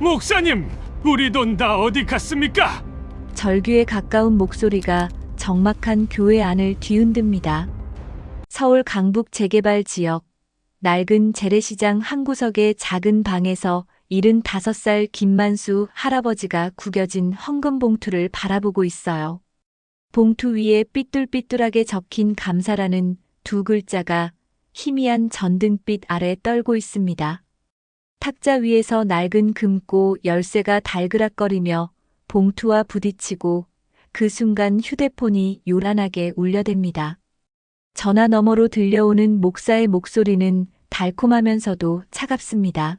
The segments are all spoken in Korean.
목사님, 우리 돈 다 어디 갔습니까? 절규에 가까운 목소리가 적막한 교회 안을 뒤흔듭니다. 서울 강북 재개발 지역, 낡은 재래시장 한 구석의 작은 방에서 75살 김만수 할아버지가 구겨진 헌금 봉투를 바라보고 있어요. 봉투 위에 삐뚤삐뚤하게 적힌 감사라는 두 글자가 희미한 전등빛 아래 떨고 있습니다. 탁자 위에서 낡은 금고 열쇠가 달그락거리며 봉투와 부딪히고 그 순간 휴대폰이 요란하게 울려댑니다. 전화 너머로 들려오는 목사의 목소리는 달콤하면서도 차갑습니다.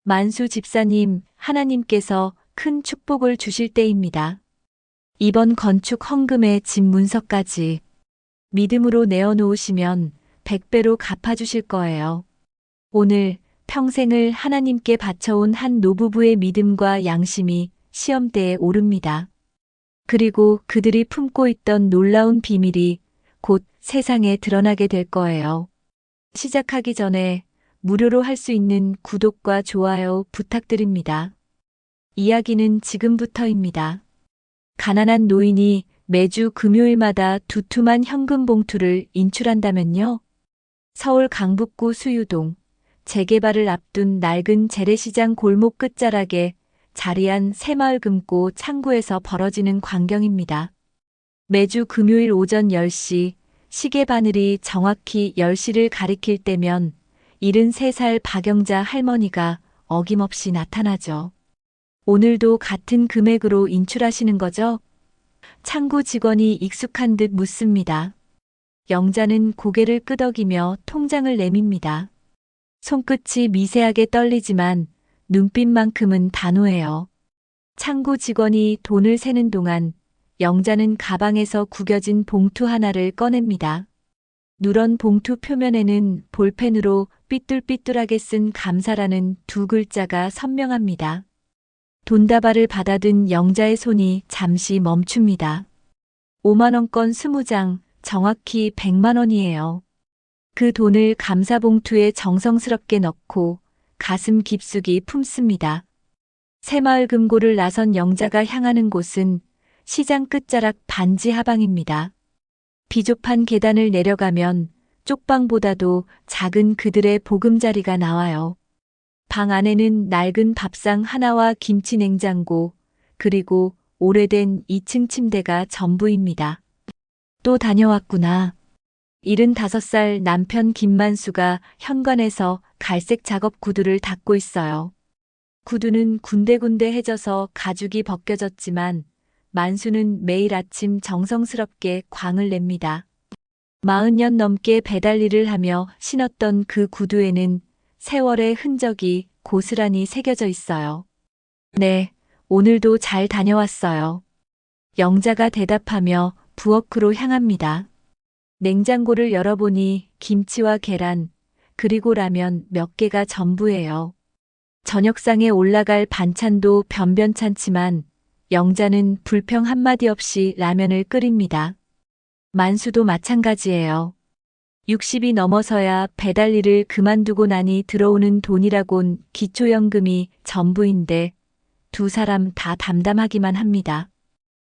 만수 집사님, 하나님께서 큰 축복을 주실 때입니다. 이번 건축 헌금의 집 문서까지 믿음으로 내어놓으시면 100배로 갚아주실 거예요. 오늘 평생을 하나님께 바쳐온 한 노부부의 믿음과 양심이 시험대에 오릅니다. 그리고 그들이 품고 있던 놀라운 비밀이 곧 세상에 드러나게 될 거예요. 시작하기 전에 무료로 할 수 있는 구독과 좋아요 부탁드립니다. 이야기는 지금부터입니다. 가난한 노인이 매주 금요일마다 두툼한 현금 봉투를 인출한다면요? 서울 강북구 수유동, 재개발을 앞둔 낡은 재래시장 골목 끝자락에 자리한 새마을 금고 창구에서 벌어지는 광경입니다. 매주 금요일 오전 10시, 시계 바늘이 정확히 10시를 가리킬 때면 73살 박영자 할머니가 어김없이 나타나죠. 오늘도 같은 금액으로 인출하시는 거죠? 창구 직원이 익숙한 듯 묻습니다. 영자는 고개를 끄덕이며 통장을 내밉니다. 손끝이 미세하게 떨리지만 눈빛만큼은 단호해요. 창구 직원이 돈을 세는 동안 영자는 가방에서 구겨진 봉투 하나를 꺼냅니다. 누런 봉투 표면에는 볼펜으로 삐뚤삐뚤하게 쓴 감사라는 두 글자가 선명합니다. 돈다발을 받아든 영자의 손이 잠시 멈춥니다. 5만원권 20장, 정확히 100만원이에요. 그 돈을 감사봉투에 정성스럽게 넣고 가슴 깊숙이 품습니다. 새마을 금고를 나선 영자가 향하는 곳은 시장 끝자락 반지 하방입니다. 비좁한 계단을 내려가면 쪽방보다도 작은 그들의 보금자리가 나와요. 방 안에는 낡은 밥상 하나와 김치 냉장고, 그리고 오래된 2층 침대가 전부입니다. 또 다녀왔구나. 75살 남편 김만수가 현관에서 갈색 작업 구두를 닦고 있어요. 구두는 군데군데해져서 가죽이 벗겨졌지만 만수는 매일 아침 정성스럽게 광을 냅니다. 40년 넘게 배달 일을 하며 신었던 그 구두에는 세월의 흔적이 고스란히 새겨져 있어요. 네, 오늘도 잘 다녀왔어요. 영자가 대답하며 부엌으로 향합니다. 냉장고를 열어보니 김치와 계란, 그리고 라면 몇 개가 전부예요. 저녁상에 올라갈 반찬도 변변찮지만 영자는 불평 한마디 없이 라면을 끓입니다. 만수도 마찬가지예요. 60이 넘어서야 배달 일을 그만두고 나니 들어오는 돈이라곤 기초연금이 전부인데 두 사람 다 담담하기만 합니다.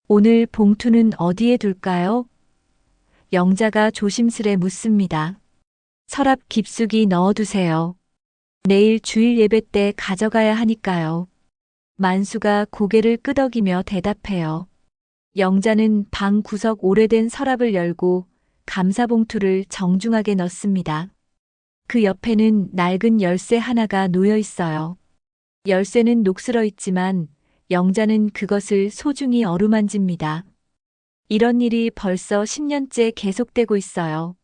오늘 봉투는 어디에 둘까요? 영자가 조심스레 묻습니다. 서랍 깊숙이 넣어두세요. 내일 주일 예배 때 가져가야 하니까요. 만수가 고개를 끄덕이며 대답해요. 영자는 방 구석 오래된 서랍을 열고 감사봉투를 정중하게 넣습니다. 그 옆에는 낡은 열쇠 하나가 놓여 있어요. 열쇠는 녹슬어 있지만 영자는 그것을 소중히 어루만집니다. 이런 일이 벌써 10년째 계속되고 있어요.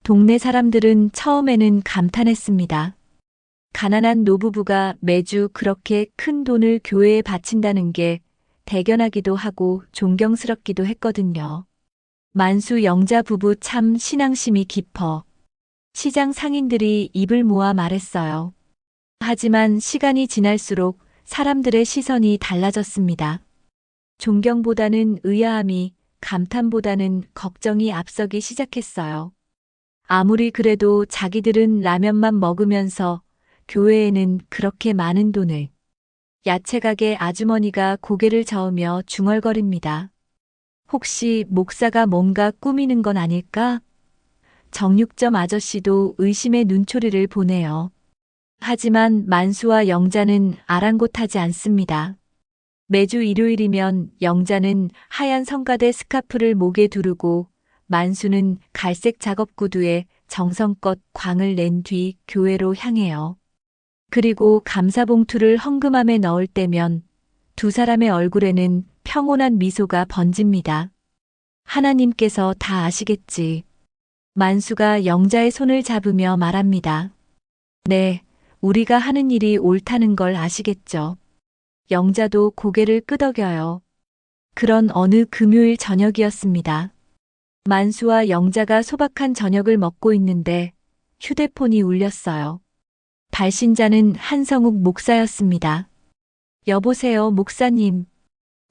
동네 사람들은 처음에는 감탄했습니다. 가난한 노부부가 매주 그렇게 큰 돈을 교회에 바친다는 게 대견하기도 하고 존경스럽기도 했거든요. 만수 영자 부부 참 신앙심이 깊어. 시장 상인들이 입을 모아 말했어요. 하지만 시간이 지날수록 사람들의 시선이 달라졌습니다. 존경보다는 의아함이, 감탄보다는 걱정이 앞서기 시작했어요. 아무리 그래도 자기들은 라면만 먹으면서 교회에는 그렇게 많은 돈을, 야채 가게 아주머니가 고개를 저으며 중얼거립니다. 혹시 목사가 뭔가 꾸미는 건 아닐까? 정육점 아저씨도 의심의 눈초리를 보내요. 하지만 만수와 영자는 아랑곳하지 않습니다. 매주 일요일이면 영자는 하얀 성가대 스카프를 목에 두르고 만수는 갈색 작업 구두에 정성껏 광을 낸 뒤 교회로 향해요. 그리고 감사봉투를 헌금함에 넣을 때면 두 사람의 얼굴에는 평온한 미소가 번집니다. 하나님께서 다 아시겠지. 만수가 영자의 손을 잡으며 말합니다. 네, 우리가 하는 일이 옳다는 걸 아시겠죠. 영자도 고개를 끄덕여요. 그런 어느 금요일 저녁이었습니다. 만수와 영자가 소박한 저녁을 먹고 있는데 휴대폰이 울렸어요. 발신자는 한성욱 목사였습니다. 여보세요, 목사님.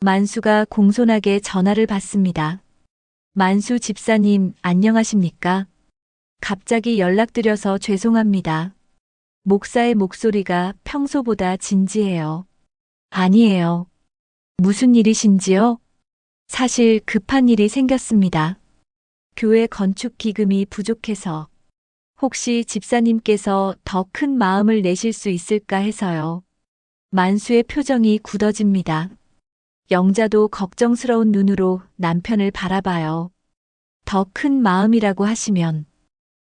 만수가 공손하게 전화를 받습니다. 만수 집사님, 안녕하십니까? 갑자기 연락드려서 죄송합니다. 목사의 목소리가 평소보다 진지해요. 아니에요. 무슨 일이신지요? 사실 급한 일이 생겼습니다. 교회 건축 기금이 부족해서 혹시 집사님께서 더 큰 마음을 내실 수 있을까 해서요. 만수의 표정이 굳어집니다. 영자도 걱정스러운 눈으로 남편을 바라봐요. 더 큰 마음이라고 하시면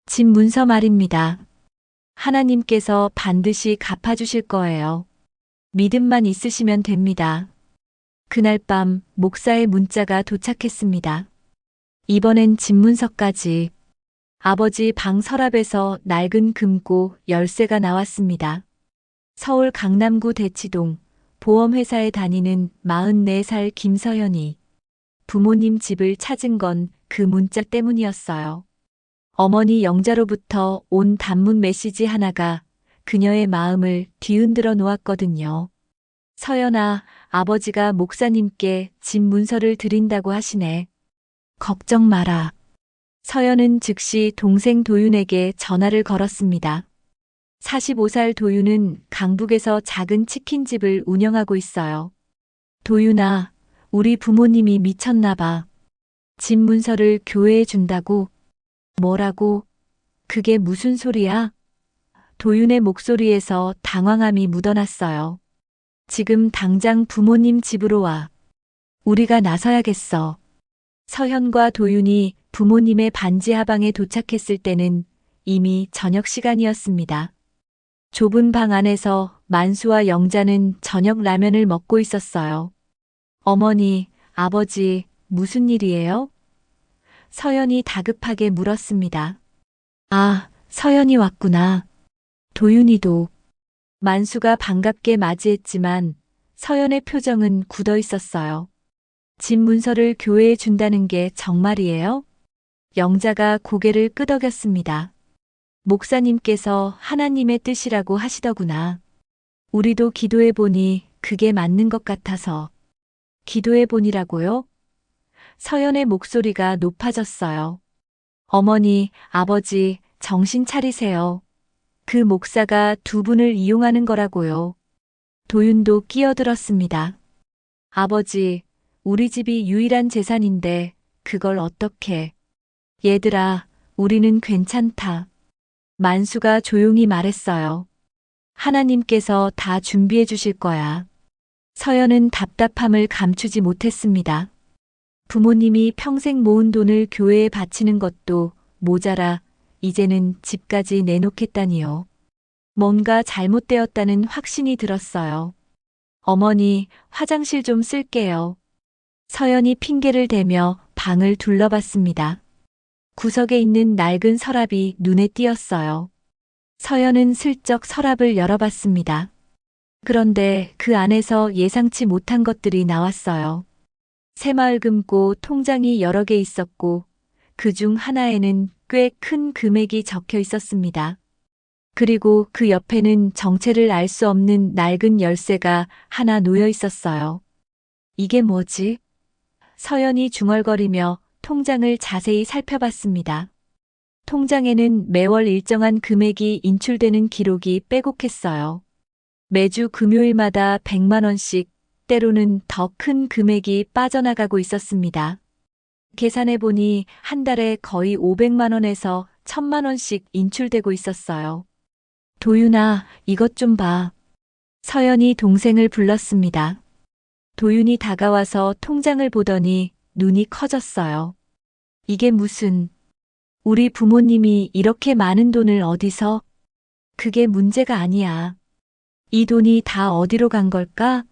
집 문서 말입니다. 하나님께서 반드시 갚아주실 거예요. 믿음만 있으시면 됩니다. 그날 밤 목사의 문자가 도착했습니다. 이번엔 집 문서까지. 아버지 방 서랍에서 낡은 금고 열쇠가 나왔습니다. 서울 강남구 대치동 보험회사에 다니는 44살 김서연이 부모님 집을 찾은 건 그 문자 때문이었어요. 어머니 영자로부터 온 단문 메시지 하나가 그녀의 마음을 뒤흔들어 놓았거든요. 서연아, 아버지가 목사님께 집 문서를 드린다고 하시네. 걱정 마라. 서연은 즉시 동생 도윤에게 전화를 걸었습니다. 45살 도윤은 강북에서 작은 치킨집을 운영하고 있어요. 도윤아, 우리 부모님이 미쳤나 봐. 집 문서를 교회에 준다고? 뭐라고? 그게 무슨 소리야? 도윤의 목소리에서 당황함이 묻어났어요. 지금 당장 부모님 집으로 와. 우리가 나서야겠어. 서현과 도윤이 부모님의 반지 하방에 도착했을 때는 이미 저녁 시간이었습니다. 좁은 방 안에서 만수와 영자는 저녁 라면을 먹고 있었어요. 어머니, 아버지, 무슨 일이에요? 서연이 다급하게 물었습니다. 아, 서연이 왔구나. 도윤이도. 만수가 반갑게 맞이했지만 서연의 표정은 굳어 있었어요. 집 문서를 교회에 준다는 게 정말이에요? 영자가 고개를 끄덕였습니다. 목사님께서 하나님의 뜻이라고 하시더구나. 우리도 기도해보니 그게 맞는 것 같아서. 기도해보니라고요? 서연의 목소리가 높아졌어요. 어머니, 아버지, 정신 차리세요. 그 목사가 두 분을 이용하는 거라고요. 도윤도 끼어들었습니다. 아버지, 우리 집이 유일한 재산인데 그걸 어떻게. 얘들아, 우리는 괜찮다. 만수가 조용히 말했어요. 하나님께서 다 준비해 주실 거야. 서연은 답답함을 감추지 못했습니다. 부모님이 평생 모은 돈을 교회에 바치는 것도 모자라 이제는 집까지 내놓겠다니요. 뭔가 잘못되었다는 확신이 들었어요. 어머니, 화장실 좀 쓸게요. 서연이 핑계를 대며 방을 둘러봤습니다. 구석에 있는 낡은 서랍이 눈에 띄었어요. 서연은 슬쩍 서랍을 열어봤습니다. 그런데 그 안에서 예상치 못한 것들이 나왔어요. 새마을금고 통장이 여러 개 있었고 그 중 하나에는 꽤 큰 금액이 적혀 있었습니다. 그리고 그 옆에는 정체를 알 수 없는 낡은 열쇠가 하나 놓여 있었어요. 이게 뭐지? 서연이 중얼거리며 통장을 자세히 살펴봤습니다. 통장에는 매월 일정한 금액이 인출되는 기록이 빼곡했어요. 매주 금요일마다 100만 원씩, 때로는 더 큰 금액이 빠져나가고 있었습니다. 계산해보니 한 달에 거의 500만 원에서 1000만 원씩 인출되고 있었어요. 도윤아, 이것 좀 봐. 서연이 동생을 불렀습니다. 도윤이 다가와서 통장을 보더니 눈이 커졌어요. 이게 무슨, 우리 부모님이 이렇게 많은 돈을 어디서? 그게 문제가 아니야. 이 돈이 다 어디로 간 걸까?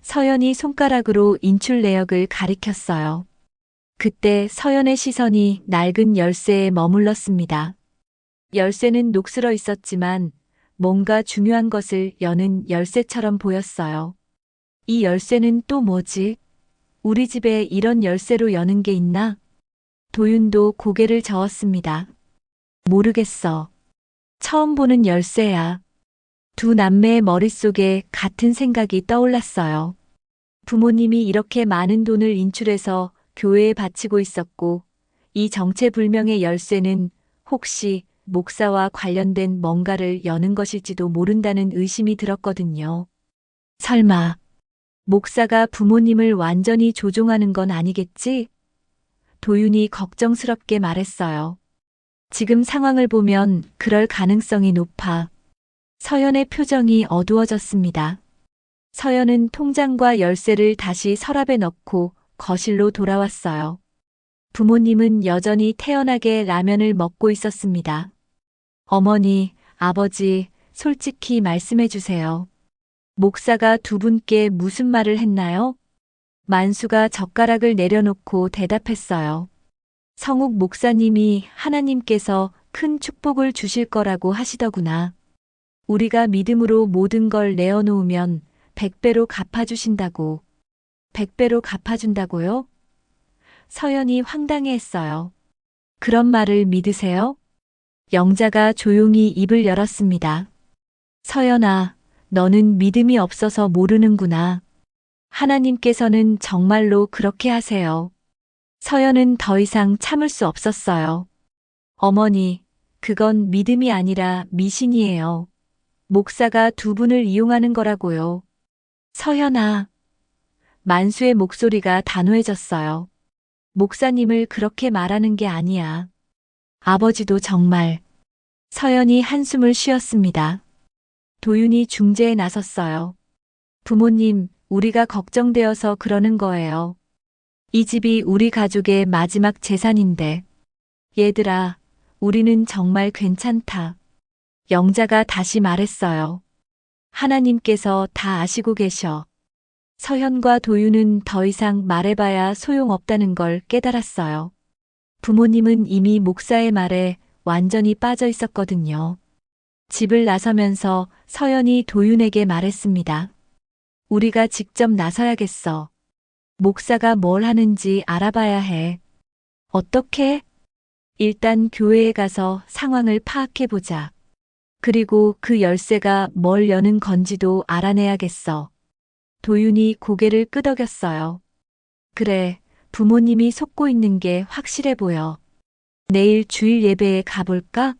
서연이 손가락으로 인출 내역을 가리켰어요. 그때 서연의 시선이 낡은 열쇠에 머물렀습니다. 열쇠는 녹슬어 있었지만 뭔가 중요한 것을 여는 열쇠처럼 보였어요. 이 열쇠는 또 뭐지? 우리 집에 이런 열쇠로 여는 게 있나? 도윤도 고개를 저었습니다. 모르겠어. 처음 보는 열쇠야. 두 남매의 머릿속에 같은 생각이 떠올랐어요. 부모님이 이렇게 많은 돈을 인출해서 교회에 바치고 있었고, 이 정체불명의 열쇠는 혹시 목사와 관련된 뭔가를 여는 것일지도 모른다는 의심이 들었거든요. 설마, 목사가 부모님을 완전히 조종하는 건 아니겠지? 도윤이 걱정스럽게 말했어요. 지금 상황을 보면 그럴 가능성이 높아. 서연의 표정이 어두워졌습니다. 서연은 통장과 열쇠를 다시 서랍에 넣고 거실로 돌아왔어요. 부모님은 여전히 태연하게 라면을 먹고 있었습니다. 어머니, 아버지, 솔직히 말씀해 주세요. 목사가 두 분께 무슨 말을 했나요? 만수가 젓가락을 내려놓고 대답했어요. 성욱 목사님이 하나님께서 큰 축복을 주실 거라고 하시더구나. 우리가 믿음으로 모든 걸 내어놓으면 100배로 갚아주신다고. 100배로 갚아준다고요? 서연이 황당해했어요. 그런 말을 믿으세요? 영자가 조용히 입을 열었습니다. 서연아, 너는 믿음이 없어서 모르는구나. 하나님께서는 정말로 그렇게 하세요. 서연은 더 이상 참을 수 없었어요. 어머니, 그건 믿음이 아니라 미신이에요. 목사가 두 분을 이용하는 거라고요. 서연아. 만수의 목소리가 단호해졌어요. 목사님을 그렇게 말하는 게 아니야. 아버지도 정말. 서연이 한숨을 쉬었습니다. 도윤이 중재에 나섰어요. 부모님, 우리가 걱정되어서 그러는 거예요. 이 집이 우리 가족의 마지막 재산인데. 얘들아, 우리는 정말 괜찮다. 영자가 다시 말했어요. 하나님께서 다 아시고 계셔. 서현과 도윤은 더 이상 말해봐야 소용없다는 걸 깨달았어요. 부모님은 이미 목사의 말에 완전히 빠져 있었거든요. 집을 나서면서 서연이 도윤에게 말했습니다. 우리가 직접 나서야겠어. 목사가 뭘 하는지 알아봐야 해. 어떻게? 일단 교회에 가서 상황을 파악해보자. 그리고 그 열쇠가 뭘 여는 건지도 알아내야겠어. 도윤이 고개를 끄덕였어요. 그래, 부모님이 속고 있는 게 확실해 보여. 내일 주일 예배에 가볼까?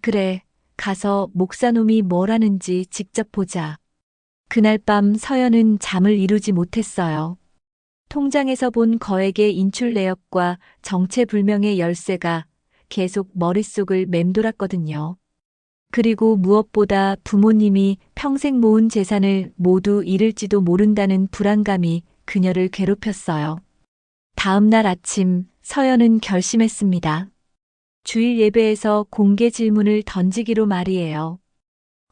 그래, 가서 목사놈이 뭘 하는지 직접 보자. 그날 밤 서연은 잠을 이루지 못했어요. 통장에서 본 거액의 인출 내역과 정체불명의 열쇠가 계속 머릿속을 맴돌았거든요. 그리고 무엇보다 부모님이 평생 모은 재산을 모두 잃을지도 모른다는 불안감이 그녀를 괴롭혔어요. 다음 날 아침 서연은 결심했습니다. 주일 예배에서 공개 질문을 던지기로 말이에요.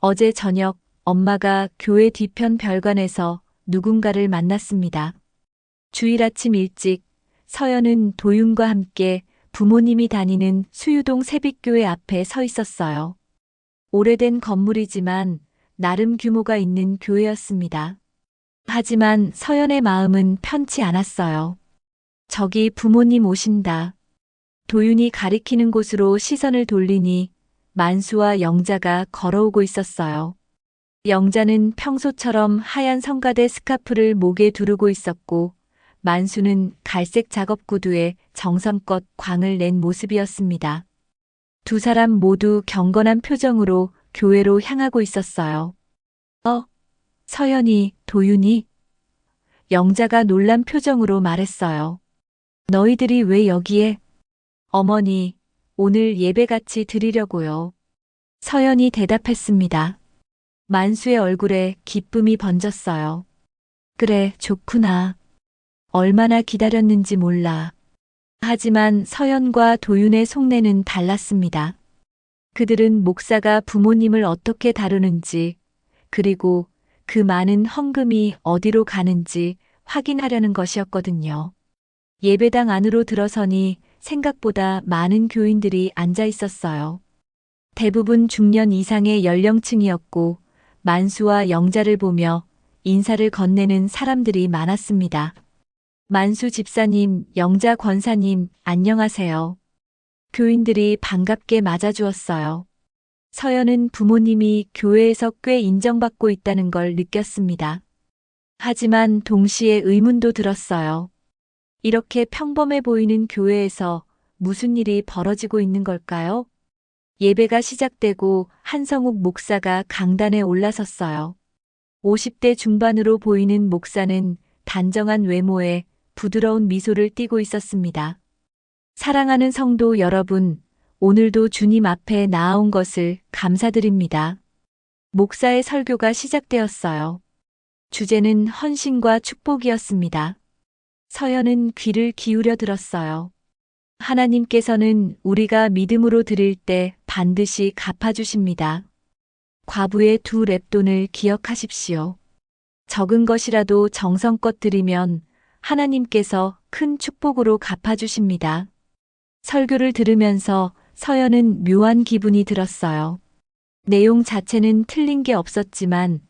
어제 저녁 엄마가 교회 뒤편 별관에서 누군가를 만났습니다. 주일 아침 일찍 서연은 도윤과 함께 부모님이 다니는 수유동 세빛교회 앞에 서 있었어요. 오래된 건물이지만 나름 규모가 있는 교회였습니다. 하지만 서연의 마음은 편치 않았어요. 저기 부모님 오신다. 도윤이 가리키는 곳으로 시선을 돌리니 만수와 영자가 걸어오고 있었어요. 영자는 평소처럼 하얀 성가대 스카프를 목에 두르고 있었고 만수는 갈색 작업 구두에 정성껏 광을 낸 모습이었습니다. 두 사람 모두 경건한 표정으로 교회로 향하고 있었어요. 서연이, 도윤이? 영자가 놀란 표정으로 말했어요. 너희들이 왜 여기에? 어머니, 오늘 예배 같이 드리려고요. 서연이 대답했습니다. 만수의 얼굴에 기쁨이 번졌어요. 그래, 좋구나. 얼마나 기다렸는지 몰라. 하지만 서연과 도윤의 속내는 달랐습니다. 그들은 목사가 부모님을 어떻게 다루는지, 그리고 그 많은 헌금이 어디로 가는지 확인하려는 것이었거든요. 예배당 안으로 들어서니 생각보다 많은 교인들이 앉아 있었어요. 대부분 중년 이상의 연령층이었고 만수와 영자를 보며 인사를 건네는 사람들이 많았습니다. 만수 집사님, 영자 권사님, 안녕하세요. 교인들이 반갑게 맞아주었어요. 서연은 부모님이 교회에서 꽤 인정받고 있다는 걸 느꼈습니다. 하지만 동시에 의문도 들었어요. 이렇게 평범해 보이는 교회에서 무슨 일이 벌어지고 있는 걸까요? 예배가 시작되고 한성욱 목사가 강단에 올라섰어요. 50대 중반으로 보이는 목사는 단정한 외모에 부드러운 미소를 띠고 있었습니다. 사랑하는 성도 여러분, 오늘도 주님 앞에 나아온 것을 감사드립니다. 목사의 설교가 시작되었어요. 주제는 헌신과 축복이었습니다. 서연은 귀를 기울여 들었어요. 하나님께서는 우리가 믿음으로 드릴 때 반드시 갚아주십니다. 과부의 2렙돈을 기억하십시오. 적은 것이라도 정성껏 드리면 하나님께서 큰 축복으로 갚아주십니다. 설교를 들으면서 서연은 묘한 기분이 들었어요. 내용 자체는 틀린 게 없었지만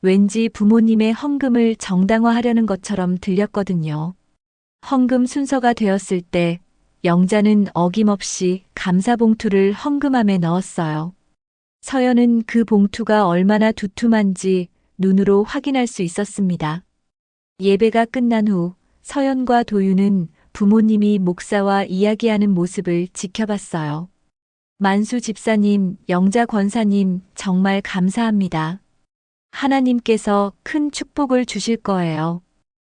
왠지 부모님의 헌금을 정당화하려는 것처럼 들렸거든요. 헌금 순서가 되었을 때 영자는 어김없이 감사봉투를 헌금함에 넣었어요. 서연은 그 봉투가 얼마나 두툼한지 눈으로 확인할 수 있었습니다. 예배가 끝난 후 서연과 도윤은 부모님이 목사와 이야기하는 모습을 지켜봤어요. 만수 집사님, 영자 권사님, 정말 감사합니다. 하나님께서 큰 축복을 주실 거예요.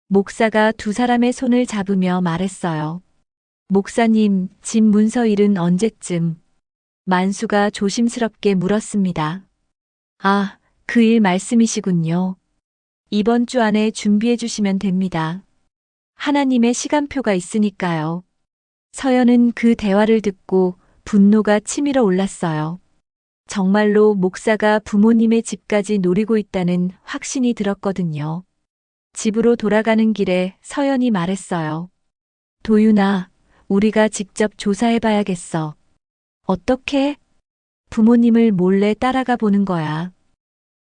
목사가 두 사람의 손을 잡으며 말했어요. 목사님, 집 문서 일은 언제쯤? 만수가 조심스럽게 물었습니다. 아, 그 일 말씀이시군요. 이번 주 안에 준비해 주시면 됩니다. 하나님의 시간표가 있으니까요. 서연은 그 대화를 듣고 분노가 치밀어 올랐어요. 정말로 목사가 부모님의 집까지 노리고 있다는 확신이 들었거든요. 집으로 돌아가는 길에 서연이 말했어요. 도윤아, 우리가 직접 조사해봐야겠어. 어떻게? 부모님을 몰래 따라가 보는 거야.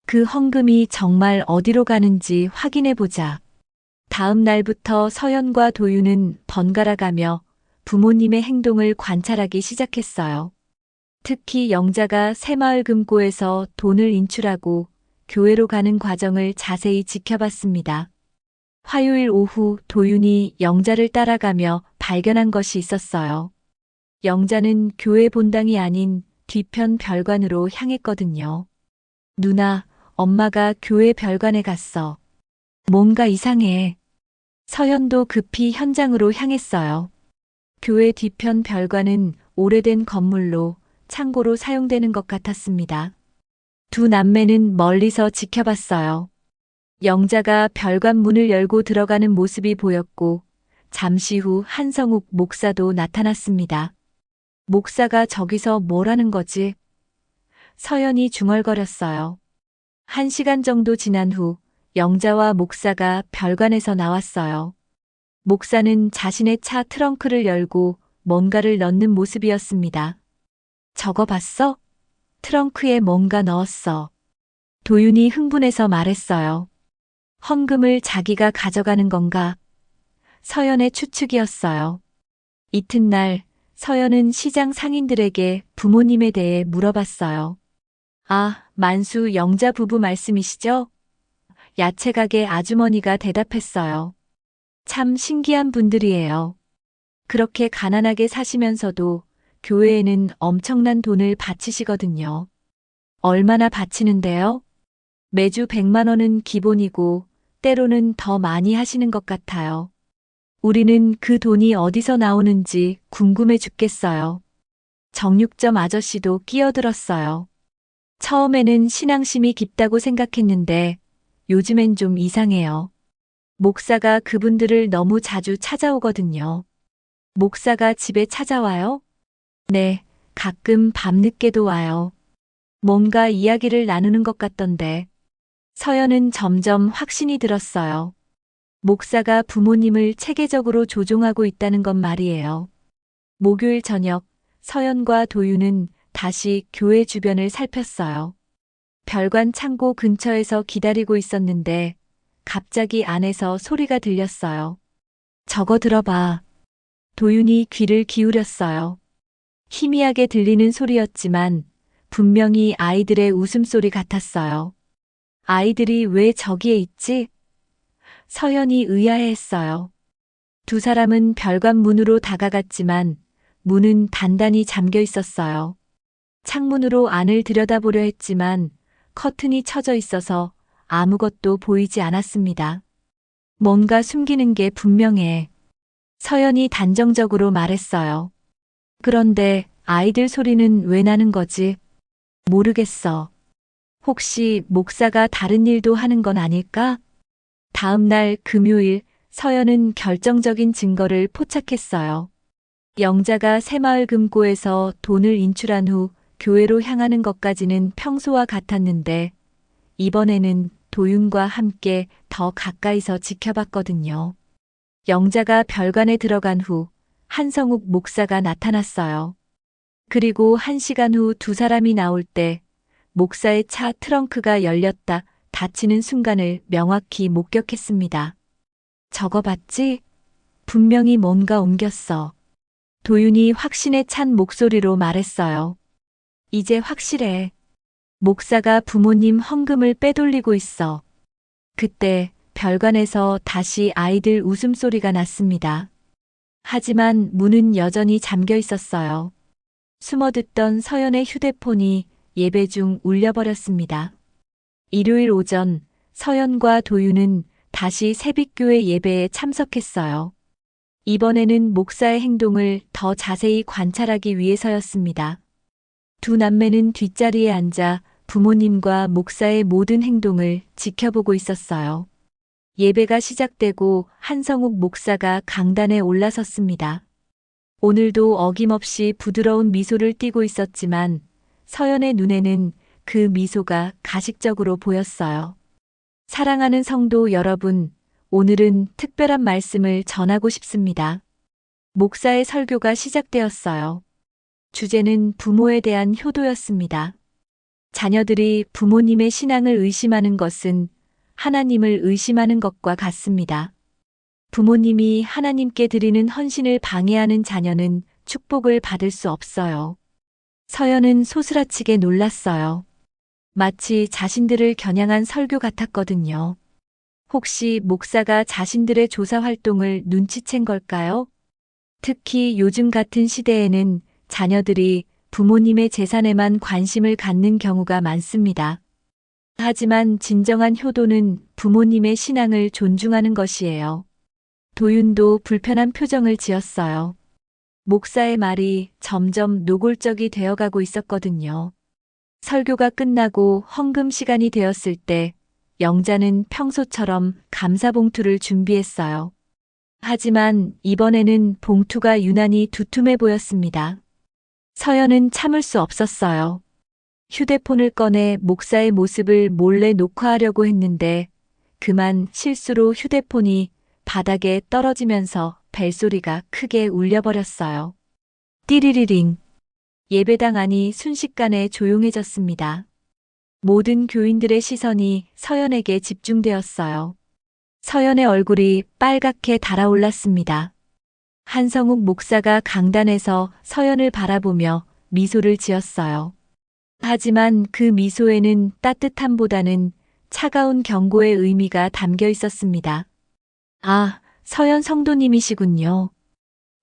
그 헌금이 정말 어디로 가는지 확인해보자. 다음 날부터 서연과 도윤은 번갈아 가며 부모님의 행동을 관찰하기 시작했어요. 특히 영자가 새마을 금고에서 돈을 인출하고 교회로 가는 과정을 자세히 지켜봤습니다. 화요일 오후 도윤이 영자를 따라가며 발견한 것이 있었어요. 영자는 교회 본당이 아닌 뒤편 별관으로 향했거든요. 누나, 엄마가 교회 별관에 갔어. 뭔가 이상해. 서연도 급히 현장으로 향했어요. 교회 뒤편 별관은 오래된 건물로 창고로 사용되는 것 같았습니다. 두 남매는 멀리서 지켜봤어요. 영자가 별관 문을 열고 들어가는 모습이 보였고 잠시 후 한성욱 목사도 나타났습니다. 목사가 저기서 뭘 하는 거지? 서연이 중얼거렸어요. 1시간 정도 지난 후 영자와 목사가 별관에서 나왔어요. 목사는 자신의 차 트렁크를 열고 뭔가를 넣는 모습이었습니다. 저거 봤어? 트렁크에 뭔가 넣었어. 도윤이 흥분해서 말했어요. 헌금을 자기가 가져가는 건가? 서연의 추측이었어요. 이튿날 서연은 시장 상인들에게 부모님에 대해 물어봤어요. 아, 만수 영자 부부 말씀이시죠? 야채 가게 아주머니가 대답했어요. 참 신기한 분들이에요. 그렇게 가난하게 사시면서도 교회에는 엄청난 돈을 바치시거든요. 얼마나 바치는데요? 매주 100만 원은 기본이고 때로는 더 많이 하시는 것 같아요. 우리는 그 돈이 어디서 나오는지 궁금해 죽겠어요. 정육점 아저씨도 끼어들었어요. 처음에는 신앙심이 깊다고 생각했는데 요즘엔 좀 이상해요. 목사가 그분들을 너무 자주 찾아오거든요. 목사가 집에 찾아와요? 네, 가끔 밤늦게도 와요. 뭔가 이야기를 나누는 것 같던데. 서연은 점점 확신이 들었어요. 목사가 부모님을 체계적으로 조종하고 있다는 건 말이에요. 목요일 저녁, 서연과 도윤은 다시 교회 주변을 살폈어요. 별관 창고 근처에서 기다리고 있었는데 갑자기 안에서 소리가 들렸어요. 저거 들어봐. 도윤이 귀를 기울였어요. 희미하게 들리는 소리였지만 분명히 아이들의 웃음소리 같았어요. 아이들이 왜 저기에 있지? 서연이 의아해했어요. 두 사람은 별관 문으로 다가갔지만 문은 단단히 잠겨 있었어요. 창문으로 안을 들여다보려 했지만 커튼이 쳐져 있어서 아무것도 보이지 않았습니다. 뭔가 숨기는 게 분명해. 서연이 단정적으로 말했어요. 그런데 아이들 소리는 왜 나는 거지? 모르겠어. 혹시 목사가 다른 일도 하는 건 아닐까? 다음 날 금요일 서연은 결정적인 증거를 포착했어요. 영자가 새마을 금고에서 돈을 인출한 후 교회로 향하는 것까지는 평소와 같았는데 이번에는 도윤과 함께 더 가까이서 지켜봤거든요. 영자가 별관에 들어간 후 한성욱 목사가 나타났어요. 그리고 1시간 후 두 사람이 나올 때 목사의 차 트렁크가 열렸다 닫히는 순간을 명확히 목격했습니다. 저거 봤지? 분명히 뭔가 옮겼어. 도윤이 확신에 찬 목소리로 말했어요. 이제 확실해. 목사가 부모님 헌금을 빼돌리고 있어. 그때 별관에서 다시 아이들 웃음소리가 났습니다. 하지만 문은 여전히 잠겨 있었어요. 숨어듣던 서연의 휴대폰이 예배 중 울려버렸습니다. 일요일 오전 서연과 도윤은 다시 새빛교회 예배에 참석했어요. 이번에는 목사의 행동을 더 자세히 관찰하기 위해서였습니다. 두 남매는 뒷자리에 앉아 부모님과 목사의 모든 행동을 지켜보고 있었어요. 예배가 시작되고 한성욱 목사가 강단에 올라섰습니다. 오늘도 어김없이 부드러운 미소를 띠고 있었지만 서연의 눈에는 그 미소가 가식적으로 보였어요. 사랑하는 성도 여러분, 오늘은 특별한 말씀을 전하고 싶습니다. 목사의 설교가 시작되었어요. 주제는 부모에 대한 효도였습니다. 자녀들이 부모님의 신앙을 의심하는 것은 하나님을 의심하는 것과 같습니다. 부모님이 하나님께 드리는 헌신을 방해하는 자녀는 축복을 받을 수 없어요. 서연은 소스라치게 놀랐어요. 마치 자신들을 겨냥한 설교 같았거든요. 혹시 목사가 자신들의 조사 활동을 눈치챈 걸까요? 특히 요즘 같은 시대에는 자녀들이 부모님의 재산에만 관심을 갖는 경우가 많습니다. 하지만 진정한 효도는 부모님의 신앙을 존중하는 것이에요. 도윤도 불편한 표정을 지었어요. 목사의 말이 점점 노골적이 되어가고 있었거든요. 설교가 끝나고 헌금 시간이 되었을 때 영자는 평소처럼 감사봉투를 준비했어요. 하지만 이번에는 봉투가 유난히 두툼해 보였습니다. 서연은 참을 수 없었어요. 휴대폰을 꺼내 목사의 모습을 몰래 녹화하려고 했는데 그만 실수로 휴대폰이 바닥에 떨어지면서 벨소리가 크게 울려버렸어요. 띠리리링. 예배당 안이 순식간에 조용해졌습니다. 모든 교인들의 시선이 서연에게 집중되었어요. 서연의 얼굴이 빨갛게 달아올랐습니다. 한성욱 목사가 강단에서 서연을 바라보며 미소를 지었어요. 하지만 그 미소에는 따뜻함보다는 차가운 경고의 의미가 담겨 있었습니다. 아, 서연 성도님이시군요.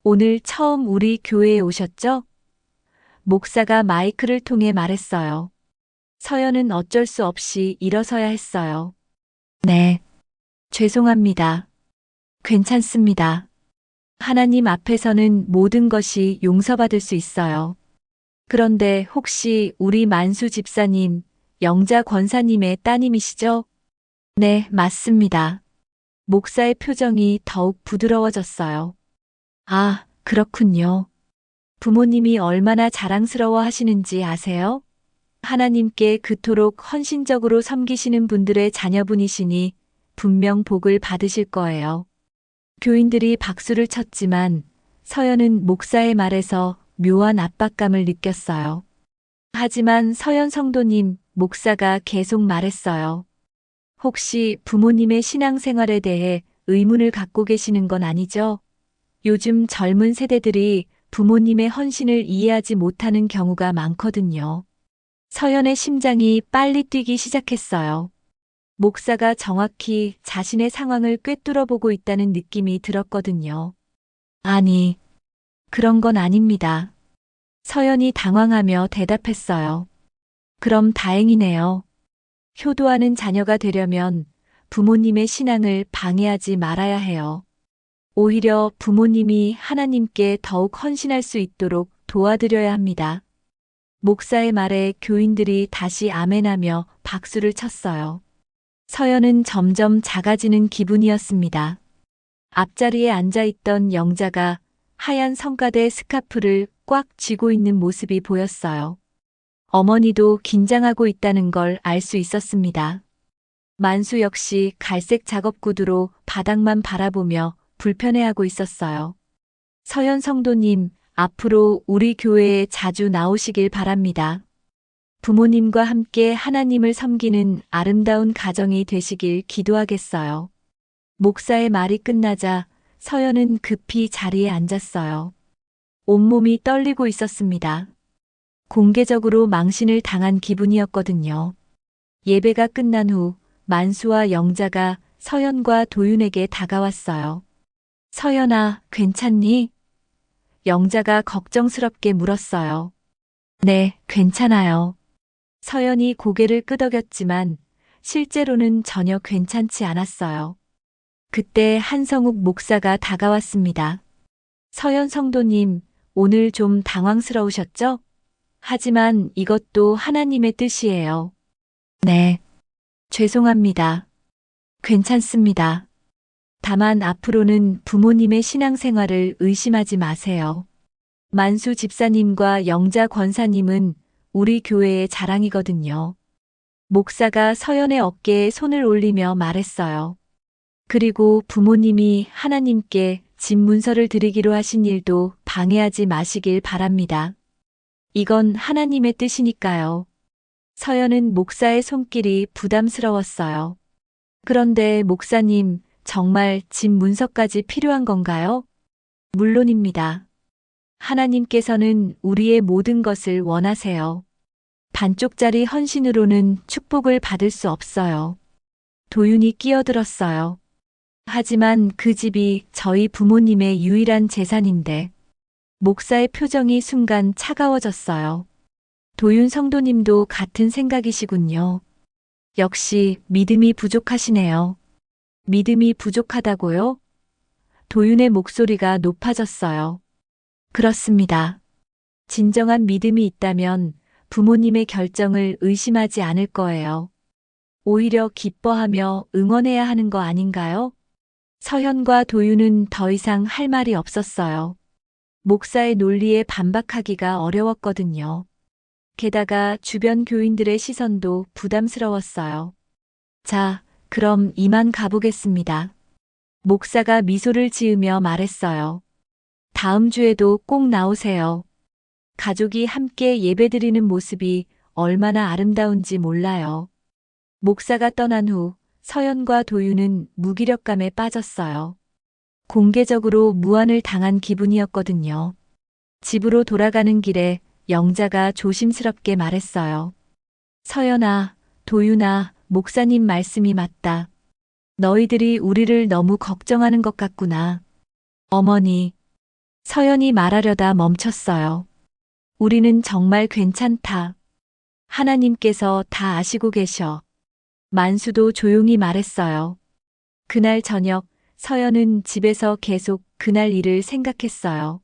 오늘 처음 우리 교회에 오셨죠? 목사가 마이크를 통해 말했어요. 서연은 어쩔 수 없이 일어서야 했어요. 네, 죄송합니다. 괜찮습니다. 하나님 앞에서는 모든 것이 용서받을 수 있어요. 그런데 혹시 우리 만수 집사님, 영자 권사님의 따님이시죠? 네, 맞습니다. 목사의 표정이 더욱 부드러워졌어요. 아, 그렇군요. 부모님이 얼마나 자랑스러워 하시는지 아세요? 하나님께 그토록 헌신적으로 섬기시는 분들의 자녀분이시니 분명 복을 받으실 거예요. 교인들이 박수를 쳤지만 서연은 목사의 말에서 묘한 압박감을 느꼈어요. 하지만 서연 성도님, 목사가 계속 말했어요. 혹시 부모님의 신앙생활에 대해 의문을 갖고 계시는 건 아니죠? 요즘 젊은 세대들이 부모님의 헌신을 이해하지 못하는 경우가 많거든요. 서연의 심장이 빨리 뛰기 시작했어요. 목사가 정확히 자신의 상황을 꿰뚫어 보고 있다는 느낌이 들었거든요. 아니, 그런 건 아닙니다. 서연이 당황하며 대답했어요. 그럼 다행이네요. 효도하는 자녀가 되려면 부모님의 신앙을 방해하지 말아야 해요. 오히려 부모님이 하나님께 더욱 헌신할 수 있도록 도와드려야 합니다. 목사의 말에 교인들이 다시 아멘하며 박수를 쳤어요. 서연은 점점 작아지는 기분이었습니다. 앞자리에 앉아있던 영자가 하얀 성가대 스카프를 꽉 쥐고 있는 모습이 보였어요. 어머니도 긴장하고 있다는 걸 알 수 있었습니다. 만수 역시 갈색 작업 구두로 바닥만 바라보며 불편해하고 있었어요. 서연 성도님, 앞으로 우리 교회에 자주 나오시길 바랍니다. 부모님과 함께 하나님을 섬기는 아름다운 가정이 되시길 기도하겠어요. 목사의 말이 끝나자 서연은 급히 자리에 앉았어요. 온몸이 떨리고 있었습니다. 공개적으로 망신을 당한 기분이었거든요. 예배가 끝난 후 만수와 영자가 서연과 도윤에게 다가왔어요. 서연아, 괜찮니? 영자가 걱정스럽게 물었어요. 네, 괜찮아요. 서연이 고개를 끄덕였지만 실제로는 전혀 괜찮지 않았어요. 그때 한성욱 목사가 다가왔습니다. 서연 성도님, 오늘 좀 당황스러우셨죠? 하지만 이것도 하나님의 뜻이에요. 네, 죄송합니다. 괜찮습니다. 다만 앞으로는 부모님의 신앙생활을 의심하지 마세요. 만수 집사님과 영자 권사님은 우리 교회의 자랑이거든요. 목사가 서연의 어깨에 손을 올리며 말했어요. 그리고 부모님이 하나님께 집 문서를 드리기로 하신 일도 방해하지 마시길 바랍니다. 이건 하나님의 뜻이니까요. 서연은 목사의 손길이 부담스러웠어요. 그런데 목사님, 정말 집 문서까지 필요한 건가요? 물론입니다. 하나님께서는 우리의 모든 것을 원하세요. 반쪽짜리 헌신으로는 축복을 받을 수 없어요. 도윤이 끼어들었어요. 하지만 그 집이 저희 부모님의 유일한 재산인데. 목사의 표정이 순간 차가워졌어요. 도윤 성도님도 같은 생각이시군요. 역시 믿음이 부족하시네요. 믿음이 부족하다고요? 도윤의 목소리가 높아졌어요. 그렇습니다. 진정한 믿음이 있다면 부모님의 결정을 의심하지 않을 거예요. 오히려 기뻐하며 응원해야 하는 거 아닌가요? 서현과 도윤은 더 이상 할 말이 없었어요. 목사의 논리에 반박하기가 어려웠거든요. 게다가 주변 교인들의 시선도 부담스러웠어요. 자, 그럼 이만 가보겠습니다. 목사가 미소를 지으며 말했어요. 다음 주에도 꼭 나오세요. 가족이 함께 예배드리는 모습이 얼마나 아름다운지 몰라요. 목사가 떠난 후 서연과 도윤은 무기력감에 빠졌어요. 공개적으로 무안을 당한 기분이었거든요. 집으로 돌아가는 길에 영자가 조심스럽게 말했어요. 서연아, 도윤아, 목사님 말씀이 맞다. 너희들이 우리를 너무 걱정하는 것 같구나. 어머니. 서연이 말하려다 멈췄어요. 우리는 정말 괜찮다. 하나님께서 다 아시고 계셔. 만수도 조용히 말했어요. 그날 저녁 서연은 집에서 계속 그날 일을 생각했어요.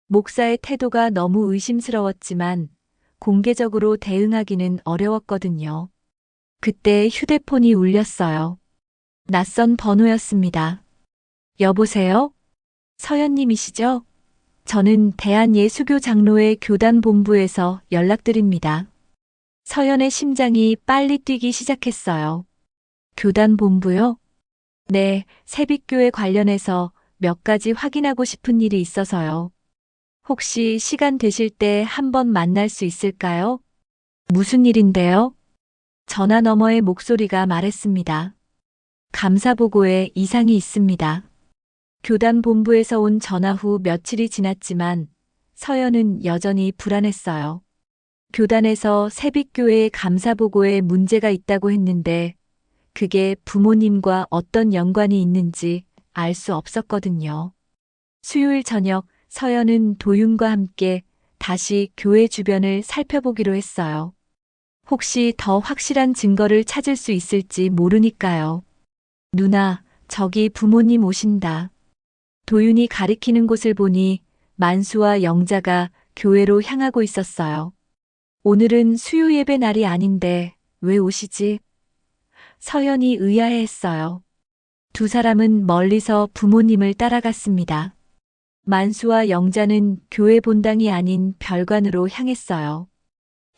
목사의 태도가 너무 의심스러웠지만 공개적으로 대응하기는 어려웠거든요. 그때 휴대폰이 울렸어요. 낯선 번호였습니다. 여보세요? 서연님이시죠? 저는 대한예수교 장로회 교단 본부에서 연락드립니다. 서연의 심장이 빨리 뛰기 시작했어요. 교단 본부요? 네, 세빛교회 관련해서 몇 가지 확인하고 싶은 일이 있어서요. 혹시 시간 되실 때 한번 만날 수 있을까요? 무슨 일인데요? 전화 너머의 목소리가 말했습니다. 감사보고에 이상이 있습니다. 교단 본부에서 온 전화 후 며칠이 지났지만 서연은 여전히 불안했어요. 교단에서 세빛교회의 감사보고에 문제가 있다고 했는데 그게 부모님과 어떤 연관이 있는지 알 수 없었거든요. 수요일 저녁 서연은 도윤과 함께 다시 교회 주변을 살펴보기로 했어요. 혹시 더 확실한 증거를 찾을 수 있을지 모르니까요. 누나, 저기 부모님 오신다. 도윤이 가리키는 곳을 보니 만수와 영자가 교회로 향하고 있었어요. 오늘은 수요 예배 날이 아닌데 왜 오시지? 서연이 의아해했어요. 두 사람은 멀리서 부모님을 따라갔습니다. 만수와 영자는 교회 본당이 아닌 별관으로 향했어요.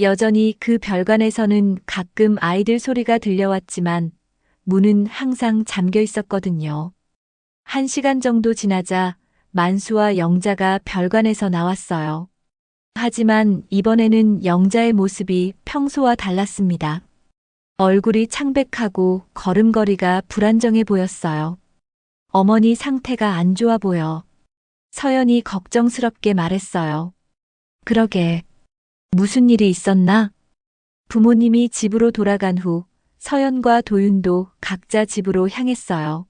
여전히 그 별관에서는 가끔 아이들 소리가 들려왔지만 문은 항상 잠겨 있었거든요. 1시간 정도 지나자 만수와 영자가 별관에서 나왔어요. 하지만 이번에는 영자의 모습이 평소와 달랐습니다. 얼굴이 창백하고 걸음걸이가 불안정해 보였어요. 어머니 상태가 안 좋아 보여. 서연이 걱정스럽게 말했어요. 그러게. 무슨 일이 있었나? 부모님이 집으로 돌아간 후 서연과 도윤도 각자 집으로 향했어요.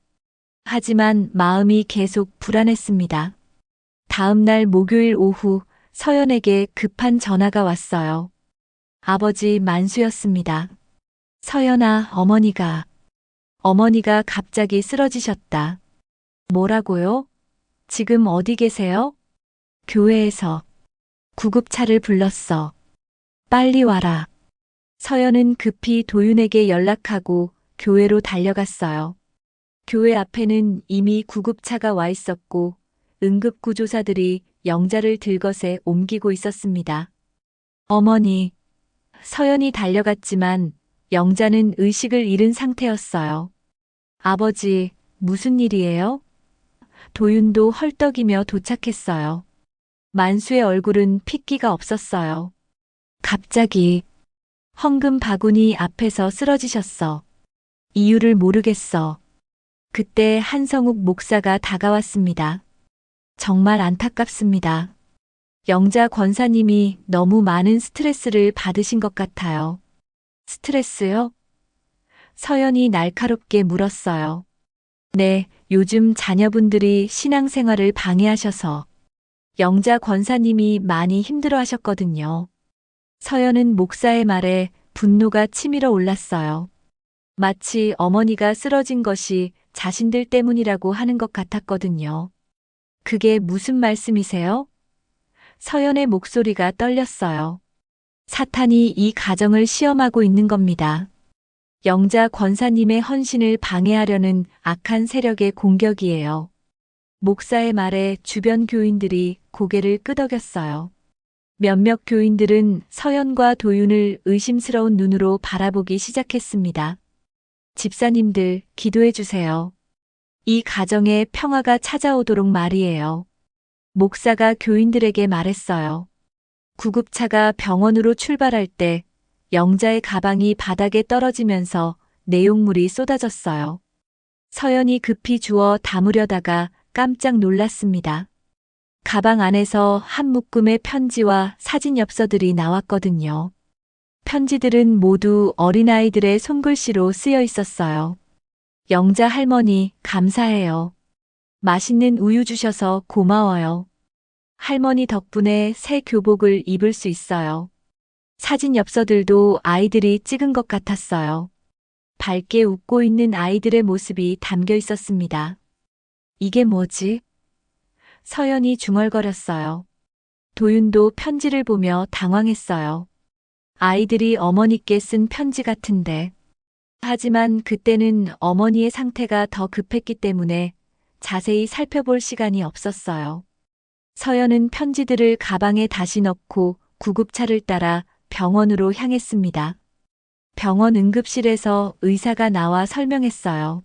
하지만 마음이 계속 불안했습니다. 다음 날 목요일 오후 서연에게 급한 전화가 왔어요. 아버지 만수였습니다. 서연아, 어머니가 갑자기 쓰러지셨다. 뭐라고요? 지금 어디 계세요? 교회에서. 구급차를 불렀어. 빨리 와라. 서연은 급히 도윤에게 연락하고 교회로 달려갔어요. 교회 앞에는 이미 구급차가 와 있었고 응급구조사들이 영자를 들것에 옮기고 있었습니다. 어머니. 서연이 달려갔지만 영자는 의식을 잃은 상태였어요. 아버지, 무슨 일이에요? 도윤도 헐떡이며 도착했어요. 만수의 얼굴은 핏기가 없었어요. 갑자기 헌금 바구니 앞에서 쓰러지셨어. 이유를 모르겠어. 그때 한성욱 목사가 다가왔습니다. 정말 안타깝습니다. 영자 권사님이 너무 많은 스트레스를 받으신 것 같아요. 스트레스요? 서연이 날카롭게 물었어요. 네, 요즘 자녀분들이 신앙생활을 방해하셔서 영자 권사님이 많이 힘들어 하셨거든요. 서연은 목사의 말에 분노가 치밀어 올랐어요. 마치 어머니가 쓰러진 것이 자신들 때문이라고 하는 것 같았거든요. 그게 무슨 말씀이세요? 서연의 목소리가 떨렸어요. 사탄이 이 가정을 시험하고 있는 겁니다. 영자 권사님의 헌신을 방해하려는 악한 세력의 공격이에요. 목사의 말에 주변 교인들이 고개를 끄덕였어요. 몇몇 교인들은 서연과 도윤을 의심스러운 눈으로 바라보기 시작했습니다. 집사님들, 기도해 주세요. 이 가정에 평화가 찾아오도록 말이에요. 목사가 교인들에게 말했어요. 구급차가 병원으로 출발할 때 영자의 가방이 바닥에 떨어지면서 내용물이 쏟아졌어요. 서연이 급히 주워 담으려다가 깜짝 놀랐습니다. 가방 안에서 한 묶음의 편지와 사진 엽서들이 나왔거든요. 편지들은 모두 어린아이들의 손글씨로 쓰여 있었어요. 영자 할머니, 감사해요. 맛있는 우유 주셔서 고마워요. 할머니 덕분에 새 교복을 입을 수 있어요. 사진 엽서들도 아이들이 찍은 것 같았어요. 밝게 웃고 있는 아이들의 모습이 담겨 있었습니다. 이게 뭐지? 서연이 중얼거렸어요. 도윤도 편지를 보며 당황했어요. 아이들이 어머니께 쓴 편지 같은데. 하지만 그때는 어머니의 상태가 더 급했기 때문에 자세히 살펴볼 시간이 없었어요. 서연은 편지들을 가방에 다시 넣고 구급차를 따라 병원으로 향했습니다. 병원 응급실에서 의사가 나와 설명했어요.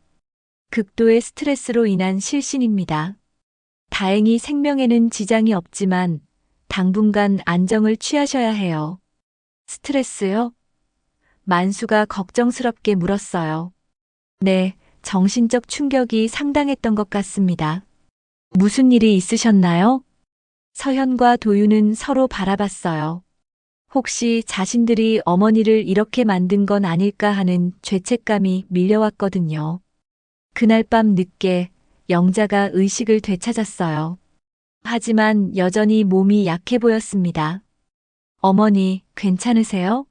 극도의 스트레스로 인한 실신입니다. 다행히 생명에는 지장이 없지만 당분간 안정을 취하셔야 해요. 스트레스요? 만수가 걱정스럽게 물었어요. 네, 정신적 충격이 상당했던 것 같습니다. 무슨 일이 있으셨나요? 서현과 도윤은 서로 바라봤어요. 혹시 자신들이 어머니를 이렇게 만든 건 아닐까 하는 죄책감이 밀려왔거든요. 그날 밤 늦게 영자가 의식을 되찾았어요. 하지만 여전히 몸이 약해 보였습니다. 어머니, 괜찮으세요?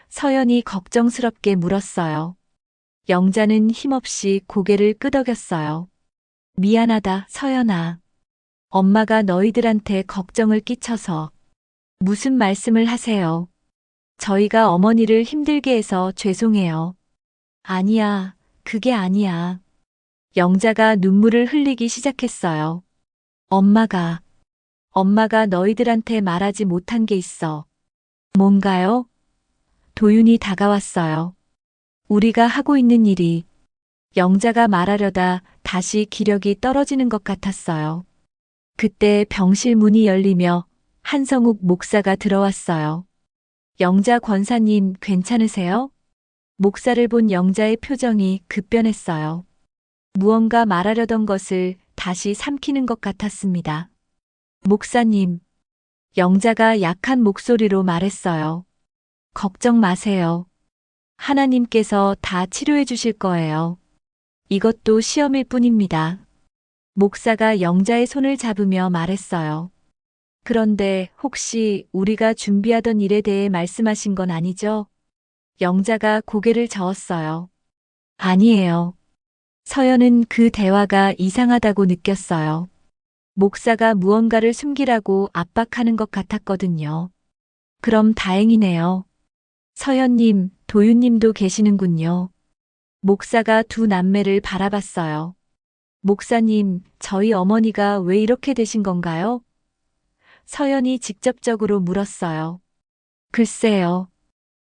서연이 걱정스럽게 물었어요. 영자는 힘없이 고개를 끄덕였어요. 미안하다, 서연아. 엄마가 너희들한테 걱정을 끼쳐서. 무슨 말씀을 하세요? 저희가 어머니를 힘들게 해서 죄송해요. 아니야, 그게 아니야. 영자가 눈물을 흘리기 시작했어요. 엄마가 너희들한테 말하지 못한 게 있어. 뭔가요? 도윤이 다가왔어요. 우리가 하고 있는 일이. 영자가 말하려다 다시 기력이 떨어지는 것 같았어요. 그때 병실 문이 열리며 한성욱 목사가 들어왔어요. 영자 권사님 괜찮으세요? 목사를 본 영자의 표정이 급변했어요. 무언가 말하려던 것을 다시 삼키는 것 같았습니다. 목사님, 영자가 약한 목소리로 말했어요. 걱정 마세요. 하나님께서 다 치료해 주실 거예요. 이것도 시험일 뿐입니다. 목사가 영자의 손을 잡으며 말했어요. 그런데 혹시 우리가 준비하던 일에 대해 말씀하신 건 아니죠? 영자가 고개를 저었어요. 아니에요. 서연은 그 대화가 이상하다고 느꼈어요. 목사가 무언가를 숨기라고 압박하는 것 같았거든요. 그럼 다행이네요. 서연님, 도윤님도 계시는군요. 목사가 두 남매를 바라봤어요. 목사님, 저희 어머니가 왜 이렇게 되신 건가요? 서연이 직접적으로 물었어요. 글쎄요.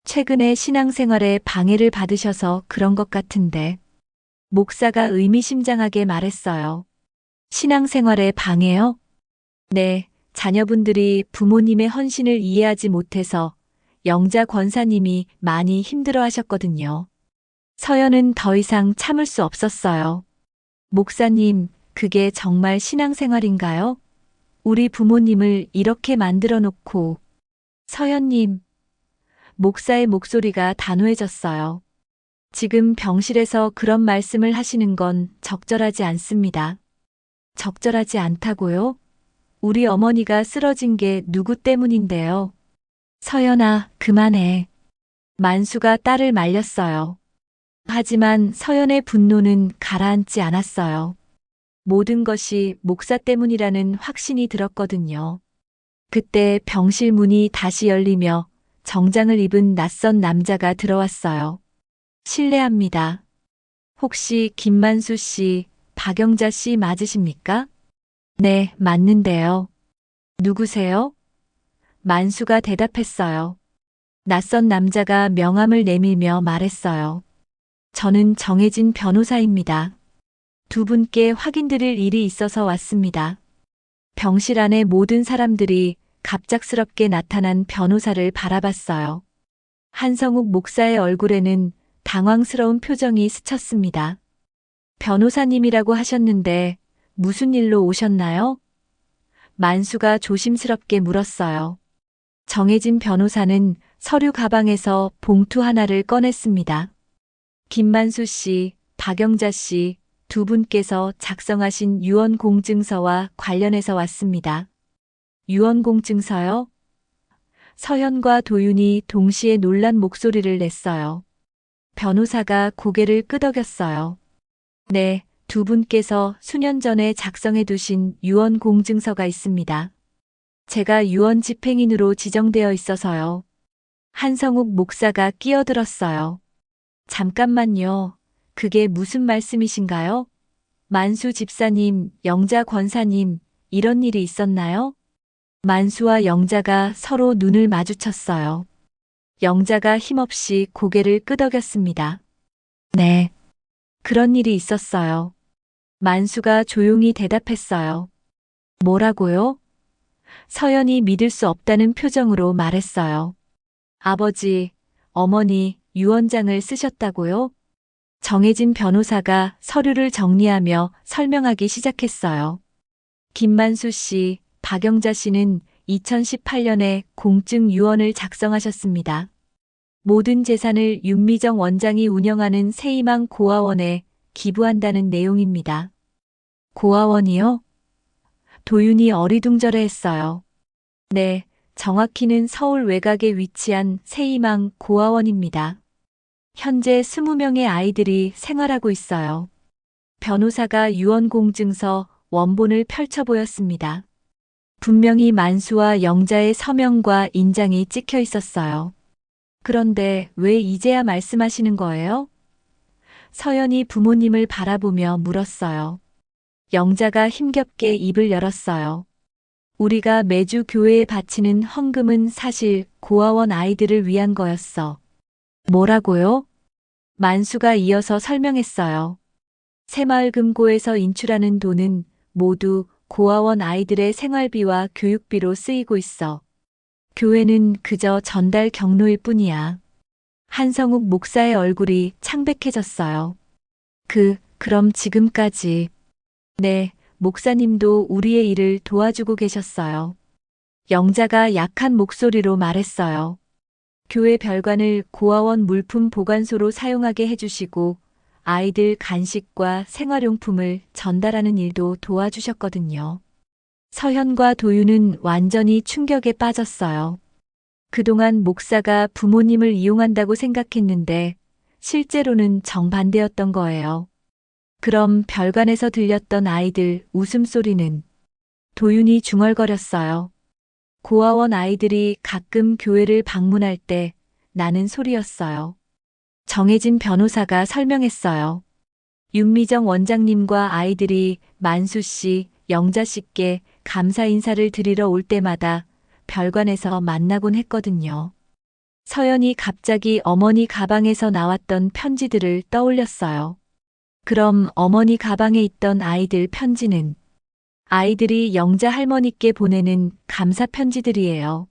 최근에 신앙생활에 방해를 받으셔서 그런 것 같은데. 목사가 의미심장하게 말했어요. 신앙생활에 방해요? 네, 자녀분들이 부모님의 헌신을 이해하지 못해서 영자 권사님이 많이 힘들어 하셨거든요. 서연은 더 이상 참을 수 없었어요. 목사님, 그게 정말 신앙생활인가요? 우리 부모님을 이렇게 만들어 놓고. 서연님, 목사의 목소리가 단호해졌어요. 지금 병실에서 그런 말씀을 하시는 건 적절하지 않습니다. 적절하지 않다고요? 우리 어머니가 쓰러진 게 누구 때문인데요? 서연아, 그만해. 만수가 딸을 말렸어요. 하지만 서연의 분노는 가라앉지 않았어요. 모든 것이 목사 때문이라는 확신이 들었거든요. 그때 병실 문이 다시 열리며 정장을 입은 낯선 남자가 들어왔어요. 실례합니다. 혹시 김만수 씨, 박영자 씨 맞으십니까? 네, 맞는데요. 누구세요? 만수가 대답했어요. 낯선 남자가 명함을 내밀며 말했어요. 저는 정혜진 변호사입니다. 두 분께 확인드릴 일이 있어서 왔습니다. 병실 안의 모든 사람들이 갑작스럽게 나타난 변호사를 바라봤어요. 한성욱 목사의 얼굴에는 당황스러운 표정이 스쳤습니다. 변호사님이라고 하셨는데 무슨 일로 오셨나요? 만수가 조심스럽게 물었어요. 정혜진 변호사는 서류 가방에서 봉투 하나를 꺼냈습니다. 김만수 씨, 박영자 씨 두 분께서 작성하신 유언공증서와 관련해서 왔습니다. 유언공증서요? 서현과 도윤이 동시에 놀란 목소리를 냈어요. 변호사가 고개를 끄덕였어요. 네, 두 분께서 수년 전에 작성해 두신 유언 공증서가 있습니다. 제가 유언 집행인으로 지정되어 있어서요. 한성욱 목사가 끼어들었어요. 잠깐만요. 그게 무슨 말씀이신가요? 만수 집사님, 영자 권사님, 이런 일이 있었나요? 만수와 영자가 서로 눈을 마주쳤어요. 영자가 힘없이 고개를 끄덕였습니다. 네. 그런 일이 있었어요. 만수가 조용히 대답했어요. 뭐라고요? 서연이 믿을 수 없다는 표정으로 말했어요. 아버지, 어머니, 유언장을 쓰셨다고요? 정혜진 변호사가 서류를 정리하며 설명하기 시작했어요. 김만수 씨, 박영자 씨는 2018년에 공증 유언을 작성하셨습니다. 모든 재산을 윤미정 원장이 운영하는 새희망 고아원에 기부한다는 내용입니다. 고아원이요? 도윤이 어리둥절해했어요. 네, 정확히는 서울 외곽에 위치한 새희망 고아원입니다. 현재 20명의 아이들이 생활하고 있어요. 변호사가 유언 공증서 원본을 펼쳐 보였습니다. 분명히 만수와 영자의 서명과 인장이 찍혀 있었어요. 그런데 왜 이제야 말씀하시는 거예요? 서연이 부모님을 바라보며 물었어요. 영자가 힘겹게 입을 열었어요. 우리가 매주 교회에 바치는 헌금은 사실 고아원 아이들을 위한 거였어. 뭐라고요? 만수가 이어서 설명했어요. 새마을금고에서 인출하는 돈은 모두 고아원 아이들의 생활비와 교육비로 쓰이고 있어. 교회는 그저 전달 경로일 뿐이야. 한성욱 목사의 얼굴이 창백해졌어요. 그럼 지금까지. 네, 목사님도 우리의 일을 도와주고 계셨어요. 영자가 약한 목소리로 말했어요. 교회 별관을 고아원 물품 보관소로 사용하게 해주시고 아이들 간식과 생활용품을 전달하는 일도 도와주셨거든요. 서현과 도윤은 완전히 충격에 빠졌어요. 그동안 목사가 부모님을 이용한다고 생각했는데 실제로는 정반대였던 거예요. 그럼 별관에서 들렸던 아이들 웃음소리는? 도윤이 중얼거렸어요. 고아원 아이들이 가끔 교회를 방문할 때 나는 소리였어요. 정혜진 변호사가 설명했어요. 윤미정 원장님과 아이들이 만수 씨, 영자 씨께 감사 인사를 드리러 올 때마다 별관에서 만나곤 했거든요. 서연이 갑자기 어머니 가방에서 나왔던 편지들을 떠올렸어요. 그럼 어머니 가방에 있던 아이들 편지는? 아이들이 영자 할머니께 보내는 감사 편지들이에요.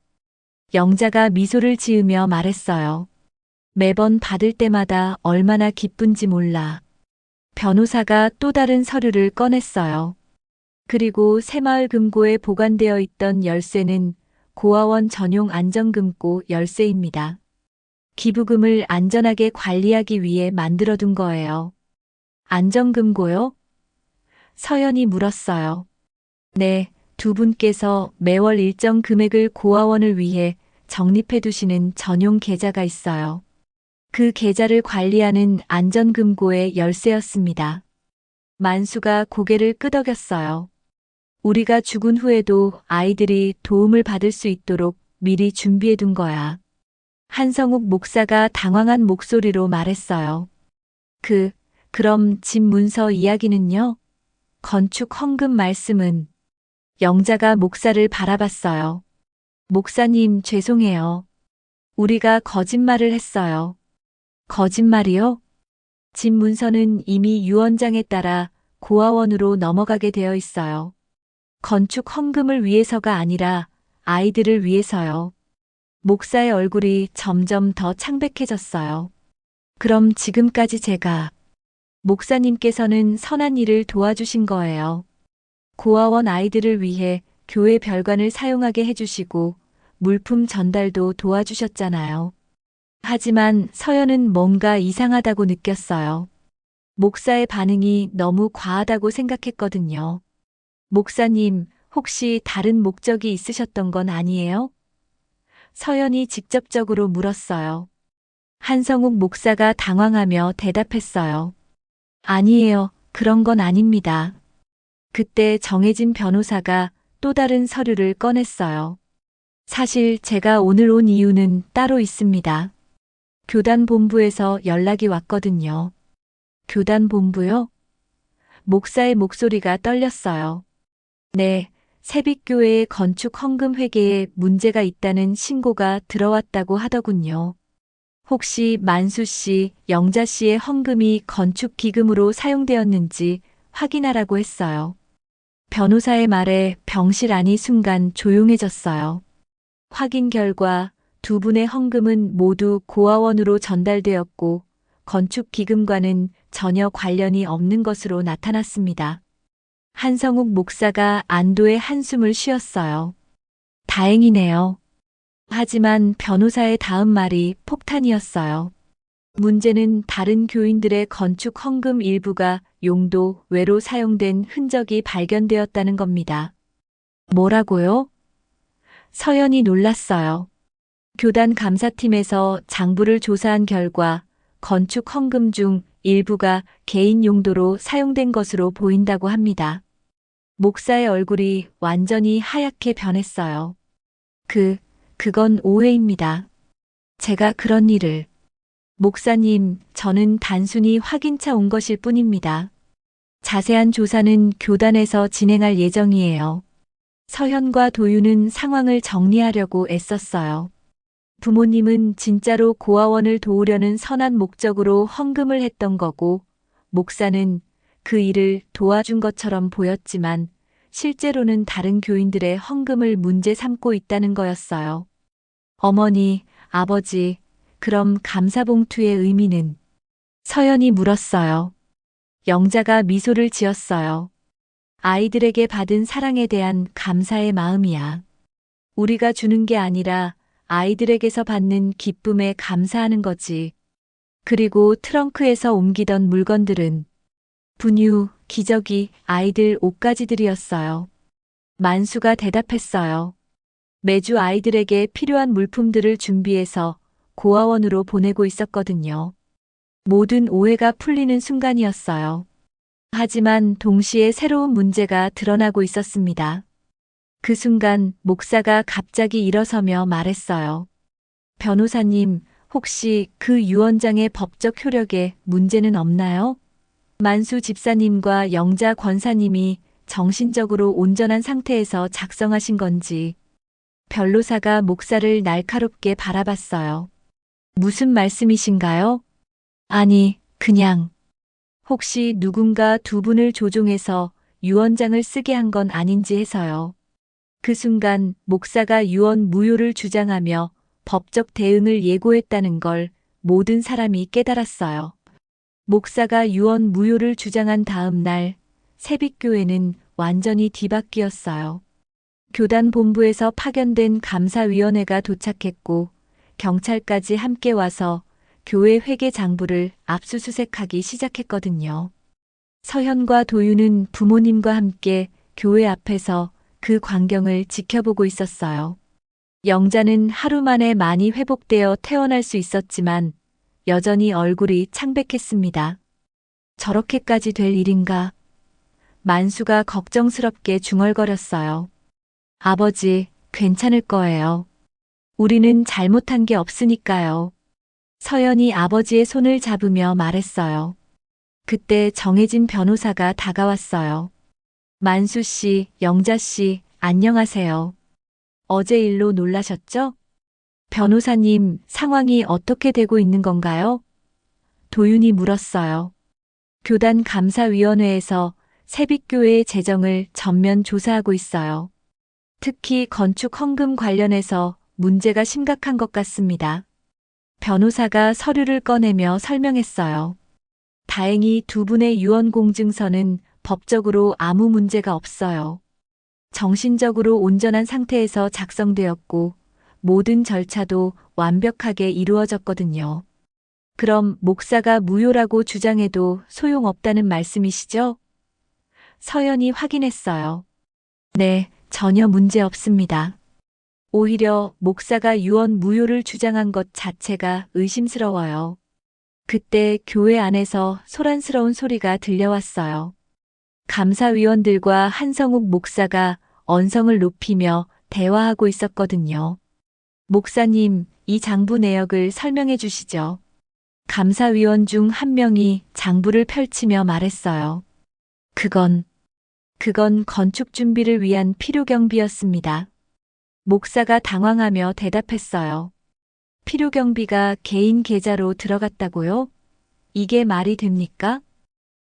영자가 미소를 지으며 말했어요. 매번 받을 때마다 얼마나 기쁜지 몰라. 변호사가 또 다른 서류를 꺼냈어요. 그리고 새마을금고에 보관되어 있던 열쇠는 고아원 전용 안전금고 열쇠입니다. 기부금을 안전하게 관리하기 위해 만들어둔 거예요. 안전금고요? 서연이 물었어요. 네, 두 분께서 매월 일정 금액을 고아원을 위해 적립해 두시는 전용 계좌가 있어요. 그 계좌를 관리하는 안전금고의 열쇠였습니다. 만수가 고개를 끄덕였어요. 우리가 죽은 후에도 아이들이 도움을 받을 수 있도록 미리 준비해 둔 거야. 한성욱 목사가 당황한 목소리로 말했어요. 그럼 집 문서 이야기는요? 건축 헌금 말씀은? 영자가 목사를 바라봤어요. 목사님, 죄송해요. 우리가 거짓말을 했어요. 거짓말이요? 집 문서는 이미 유언장에 따라 고아원으로 넘어가게 되어 있어요. 건축 헌금을 위해서가 아니라 아이들을 위해서요. 목사의 얼굴이 점점 더 창백해졌어요. 그럼 지금까지 목사님께서는 선한 일을 도와주신 거예요. 고아원 아이들을 위해 교회 별관을 사용하게 해주시고 물품 전달도 도와주셨잖아요. 하지만 서연은 뭔가 이상하다고 느꼈어요. 목사의 반응이 너무 과하다고 생각했거든요. 목사님, 혹시 다른 목적이 있으셨던 건 아니에요? 서연이 직접적으로 물었어요. 한성욱 목사가 당황하며 대답했어요. 아니에요. 그런 건 아닙니다. 그때 정혜진 변호사가 또 다른 서류를 꺼냈어요. 사실 제가 오늘 온 이유는 따로 있습니다. 교단 본부에서 연락이 왔거든요. 교단 본부요? 목사의 목소리가 떨렸어요. 네, 세빛교회의 건축 헌금 회계에 문제가 있다는 신고가 들어왔다고 하더군요. 혹시 만수 씨, 영자 씨의 헌금이 건축 기금으로 사용되었는지 확인하라고 했어요. 변호사의 말에 병실 안이 순간 조용해졌어요. 확인 결과 두 분의 헌금은 모두 고아원으로 전달되었고 건축 기금과는 전혀 관련이 없는 것으로 나타났습니다. 한성욱 목사가 안도의 한숨을 쉬었어요. 다행이네요. 하지만 변호사의 다음 말이 폭탄이었어요. 문제는 다른 교인들의 건축 헌금 일부가 용도 외로 사용된 흔적이 발견되었다는 겁니다. 뭐라고요? 서연이 놀랐어요. 교단 감사팀에서 장부를 조사한 결과 건축 헌금 중 일부가 개인 용도로 사용된 것으로 보인다고 합니다. 목사의 얼굴이 완전히 하얗게 변했어요. 그건 오해입니다. 제가 그런 일을. 목사님, 저는 단순히 확인차 온 것일 뿐입니다. 자세한 조사는 교단에서 진행할 예정이에요. 서현과 도윤은 상황을 정리하려고 애썼어요. 부모님은 진짜로 고아원을 도우려는 선한 목적으로 헌금을 했던 거고, 목사는 그 일을 도와준 것처럼 보였지만, 실제로는 다른 교인들의 헌금을 문제 삼고 있다는 거였어요. 어머니, 아버지, 그럼 감사봉투의 의미는? 서연이 물었어요. 영자가 미소를 지었어요. 아이들에게 받은 사랑에 대한 감사의 마음이야. 우리가 주는 게 아니라 아이들에게서 받는 기쁨에 감사하는 거지. 그리고 트렁크에서 옮기던 물건들은 분유, 기저귀, 아이들 옷가지들이었어요. 만수가 대답했어요. 매주 아이들에게 필요한 물품들을 준비해서 고아원으로 보내고 있었거든요. 모든 오해가 풀리는 순간이었어요. 하지만 동시에 새로운 문제가 드러나고 있었습니다. 그 순간 목사가 갑자기 일어서며 말했어요. 변호사님, 혹시 그 유언장의 법적 효력에 문제는 없나요? 만수 집사님과 영자 권사님이 정신적으로 온전한 상태에서 작성하신 건지. 변호사가 목사를 날카롭게 바라봤어요. 무슨 말씀이신가요? 아니, 그냥. 혹시 누군가 두 분을 조종해서 유언장을 쓰게 한 건 아닌지 해서요. 그 순간 목사가 유언 무효를 주장하며 법적 대응을 예고했다는 걸 모든 사람이 깨달았어요. 목사가 유언 무효를 주장한 다음 날 세빛교회는 완전히 뒤바뀌었어요. 교단 본부에서 파견된 감사위원회가 도착했고 경찰까지 함께 와서 교회 회계 장부를 압수수색하기 시작했거든요. 서현과 도윤은 부모님과 함께 교회 앞에서 그 광경을 지켜보고 있었어요. 영자는 하루 만에 많이 회복되어 퇴원할 수 있었지만 여전히 얼굴이 창백했습니다. 저렇게까지 될 일인가? 만수가 걱정스럽게 중얼거렸어요. 아버지, 괜찮을 거예요. 우리는 잘못한 게 없으니까요. 서연이 아버지의 손을 잡으며 말했어요. 그때 정혜진 변호사가 다가왔어요. 만수 씨, 영자 씨, 안녕하세요. 어제 일로 놀라셨죠? 변호사님, 상황이 어떻게 되고 있는 건가요? 도윤이 물었어요. 교단 감사위원회에서 세빛교회의 재정을 전면 조사하고 있어요. 특히 건축 헌금 관련해서 문제가 심각한 것 같습니다. 변호사가 서류를 꺼내며 설명했어요. 다행히 두 분의 유언 공증서는 법적으로 아무 문제가 없어요. 정신적으로 온전한 상태에서 작성되었고 모든 절차도 완벽하게 이루어졌거든요. 그럼 목사가 무효라고 주장해도 소용없다는 말씀이시죠? 서연이 확인했어요. 네, 전혀 문제 없습니다. 오히려 목사가 유언 무효를 주장한 것 자체가 의심스러워요. 그때 교회 안에서 소란스러운 소리가 들려왔어요. 감사위원들과 한성욱 목사가 언성을 높이며 대화하고 있었거든요. 목사님, 이 장부 내역을 설명해 주시죠. 감사위원 중 한 명이 장부를 펼치며 말했어요. 그건 건축 준비를 위한 필요 경비였습니다. 목사가 당황하며 대답했어요. 필요 경비가 개인 계좌로 들어갔다고요? 이게 말이 됩니까?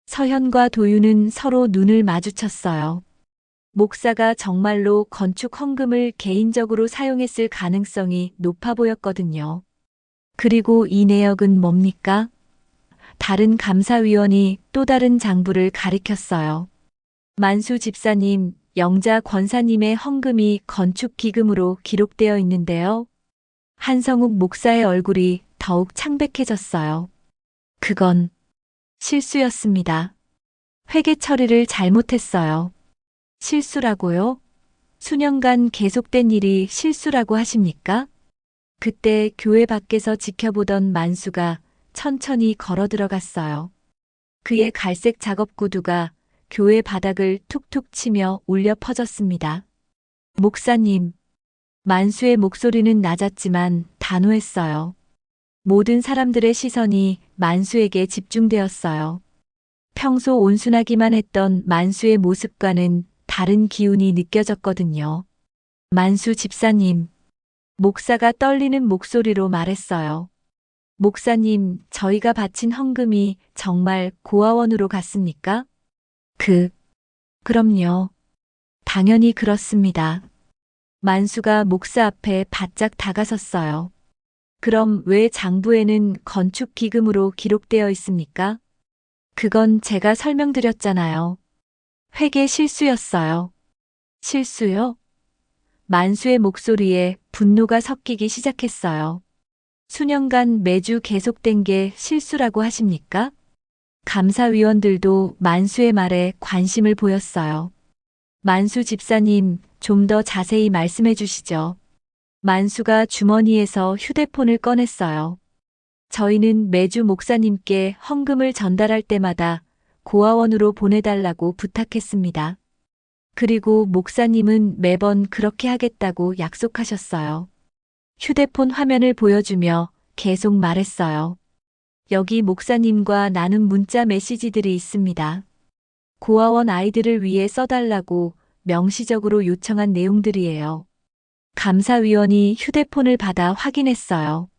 서현과 도윤은 서로 눈을 마주쳤어요. 목사가 정말로 건축 헌금을 개인적으로 사용했을 가능성이 높아 보였거든요. 그리고 이 내역은 뭡니까? 다른 감사위원이 또 다른 장부를 가리켰어요. 만수 집사님, 영자 권사님의 헌금이 건축 기금으로 기록되어 있는데요. 한성욱 목사의 얼굴이 더욱 창백해졌어요. 그건 실수였습니다. 회계 처리를 잘못했어요. 실수라고요? 수년간 계속된 일이 실수라고 하십니까? 그때 교회 밖에서 지켜보던 만수가 천천히 걸어 들어갔어요. 그의 갈색 작업 구두가 교회 바닥을 툭툭 치며 울려 퍼졌습니다. 목사님, 만수의 목소리는 낮았지만 단호했어요. 모든 사람들의 시선이 만수에게 집중되었어요. 평소 온순하기만 했던 만수의 모습과는 다른 기운이 느껴졌거든요. 만수 집사님, 목사가 떨리는 목소리로 말했어요. 목사님, 저희가 바친 헌금이 정말 고아원으로 갔습니까? 그럼요. 당연히 그렇습니다. 만수가 목사 앞에 바짝 다가섰어요. 그럼 왜 장부에는 건축 기금으로 기록되어 있습니까? 그건 제가 설명드렸잖아요. 회계 실수였어요. 실수요? 만수의 목소리에 분노가 섞이기 시작했어요. 수년간 매주 계속된 게 실수라고 하십니까? 감사위원들도 만수의 말에 관심을 보였어요. 만수 집사님, 좀 더 자세히 말씀해 주시죠. 만수가 주머니에서 휴대폰을 꺼냈어요. 저희는 매주 목사님께 헌금을 전달할 때마다 고아원으로 보내달라고 부탁했습니다. 그리고 목사님은 매번 그렇게 하겠다고 약속하셨어요. 휴대폰 화면을 보여주며 계속 말했어요. 여기 목사님과 나눈 문자 메시지들이 있습니다. 고아원 아이들을 위해 써달라고 명시적으로 요청한 내용들이에요. 감사위원이 휴대폰을 받아 확인했어요.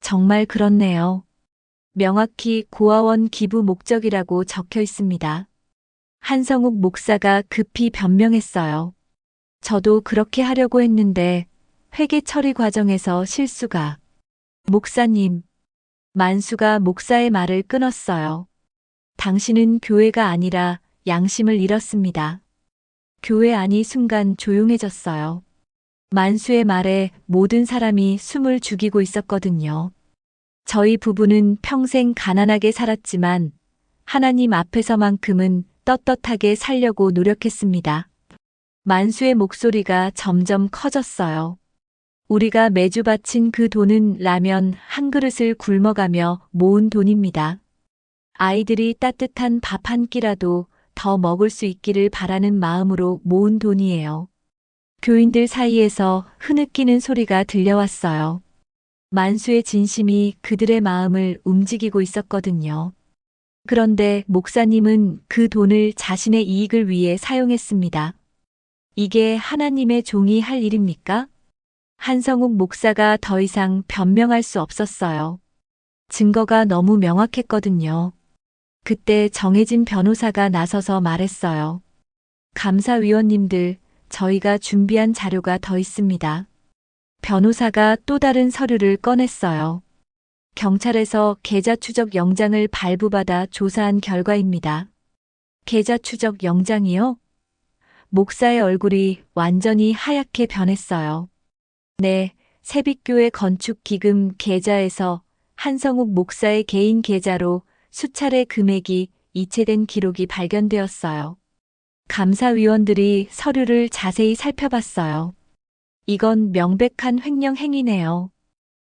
정말 그렇네요. 명확히 고아원 기부 목적이라고 적혀 있습니다. 한성욱 목사가 급히 변명했어요. 저도 그렇게 하려고 했는데 회계 처리 과정에서 실수가. 목사님, 만수가 목사의 말을 끊었어요. 당신은 교회가 아니라 양심을 잃었습니다. 교회 안이 순간 조용해졌어요. 만수의 말에 모든 사람이 숨을 죽이고 있었거든요. 저희 부부는 평생 가난하게 살았지만 하나님 앞에서만큼은 떳떳하게 살려고 노력했습니다. 만수의 목소리가 점점 커졌어요. 우리가 매주 바친 그 돈은 라면 한 그릇을 굶어가며 모은 돈입니다. 아이들이 따뜻한 밥 한 끼라도 더 먹을 수 있기를 바라는 마음으로 모은 돈이에요. 교인들 사이에서 흐느끼는 소리가 들려왔어요. 만수의 진심이 그들의 마음을 움직이고 있었거든요. 그런데 목사님은 그 돈을 자신의 이익을 위해 사용했습니다. 이게 하나님의 종이 할 일입니까? 한성욱 목사가 더 이상 변명할 수 없었어요. 증거가 너무 명확했거든요. 그때 정혜진 변호사가 나서서 말했어요. 감사위원님들, 저희가 준비한 자료가 더 있습니다. 변호사가 또 다른 서류를 꺼냈어요. 경찰에서 계좌 추적 영장을 발부받아 조사한 결과입니다. 계좌 추적 영장이요? 목사의 얼굴이 완전히 하얗게 변했어요. 네, 세빛교회 건축 기금 계좌에서 한성욱 목사의 개인 계좌로 수차례 금액이 이체된 기록이 발견되었어요. 감사위원들이 서류를 자세히 살펴봤어요. 이건 명백한 횡령 행위네요.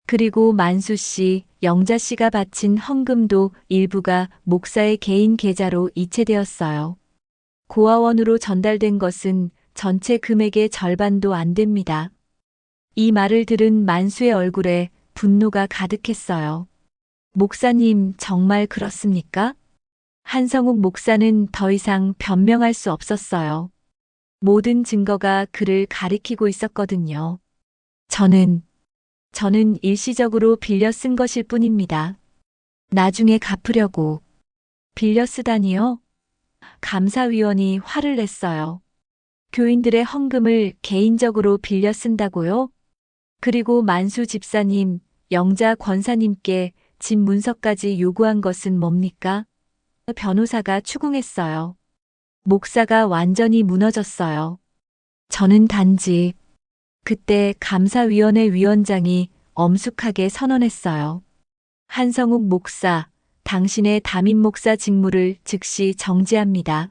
그리고 만수 씨, 영자 씨가 바친 헌금도 일부가 목사의 개인 계좌로 이체되었어요. 고아원으로 전달된 것은 전체 금액의 절반도 안 됩니다. 이 말을 들은 만수의 얼굴에 분노가 가득했어요. 목사님, 정말 그렇습니까? 한성욱 목사는 더 이상 변명할 수 없었어요. 모든 증거가 그를 가리키고 있었거든요. 저는 일시적으로 빌려 쓴 것일 뿐입니다. 나중에 갚으려고. 빌려 쓰다니요? 감사위원이 화를 냈어요. 교인들의 헌금을 개인적으로 빌려 쓴다고요? 그리고 만수 집사님, 영자 권사님께 집 문서까지 요구한 것은 뭡니까? 변호사가 추궁했어요. 목사가 완전히 무너졌어요. 저는 단지 그때 감사위원회 위원장이 엄숙하게 선언했어요. 한성욱 목사, 당신의 담임 목사 직무를 즉시 정지합니다.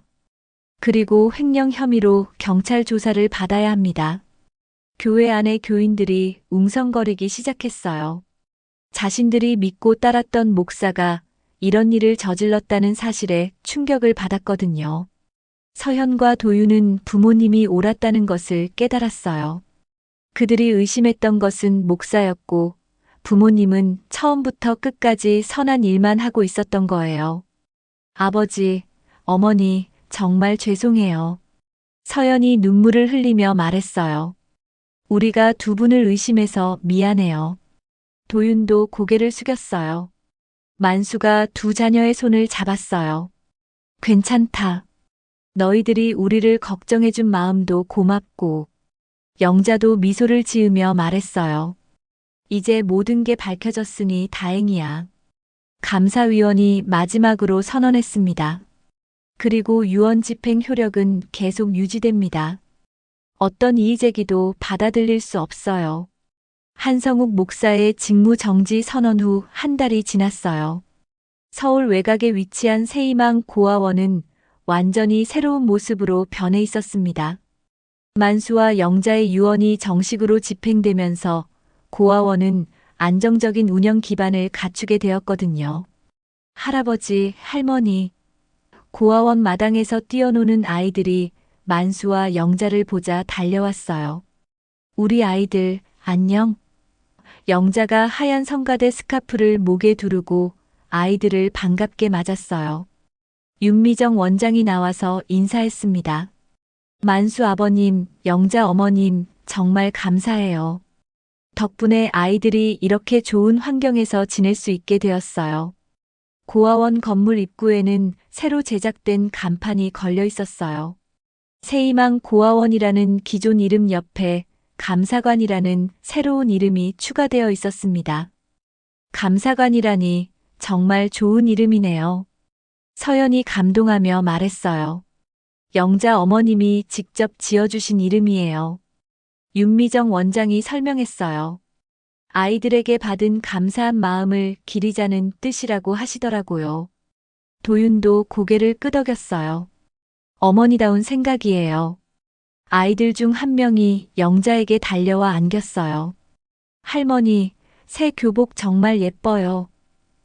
그리고 횡령 혐의로 경찰 조사를 받아야 합니다. 교회 안의 교인들이 웅성거리기 시작했어요. 자신들이 믿고 따랐던 목사가 이런 일을 저질렀다는 사실에 충격을 받았거든요. 서현과 도윤은 부모님이 옳았다는 것을 깨달았어요. 그들이 의심했던 것은 목사였고 부모님은 처음부터 끝까지 선한 일만 하고 있었던 거예요. 아버지, 어머니, 정말 죄송해요. 서연이 눈물을 흘리며 말했어요. 우리가 두 분을 의심해서 미안해요. 도윤도 고개를 숙였어요. 만수가 두 자녀의 손을 잡았어요. 괜찮다. 너희들이 우리를 걱정해준 마음도 고맙고, 영자도 미소를 지으며 말했어요. 이제 모든 게 밝혀졌으니 다행이야. 감사위원이 마지막으로 선언했습니다. 그리고 유언 집행 효력은 계속 유지됩니다. 어떤 이의제기도 받아들일 수 없어요. 한성욱 목사의 직무 정지 선언 후 한 달이 지났어요. 서울 외곽에 위치한 새희망 고아원은 완전히 새로운 모습으로 변해 있었습니다. 만수와 영자의 유언이 정식으로 집행되면서 고아원은 안정적인 운영 기반을 갖추게 되었거든요. 할아버지, 할머니, 고아원 마당에서 뛰어노는 아이들이 만수와 영자를 보자 달려왔어요. 우리 아이들, 안녕. 영자가 하얀 성가대 스카프를 목에 두르고 아이들을 반갑게 맞았어요. 윤미정 원장이 나와서 인사했습니다. 만수 아버님, 영자 어머님, 정말 감사해요. 덕분에 아이들이 이렇게 좋은 환경에서 지낼 수 있게 되었어요. 고아원 건물 입구에는 새로 제작된 간판이 걸려 있었어요. 새희망 고아원이라는 기존 이름 옆에 감사관이라는 새로운 이름이 추가되어 있었습니다. 감사관이라니 정말 좋은 이름이네요. 서연이 감동하며 말했어요. 영자 어머님이 직접 지어주신 이름이에요. 윤미정 원장이 설명했어요. 아이들에게 받은 감사한 마음을 기리자는 뜻이라고 하시더라고요. 도윤도 고개를 끄덕였어요. 어머니다운 생각이에요. 아이들 중 한 명이 영자에게 달려와 안겼어요. 할머니, 새 교복 정말 예뻐요.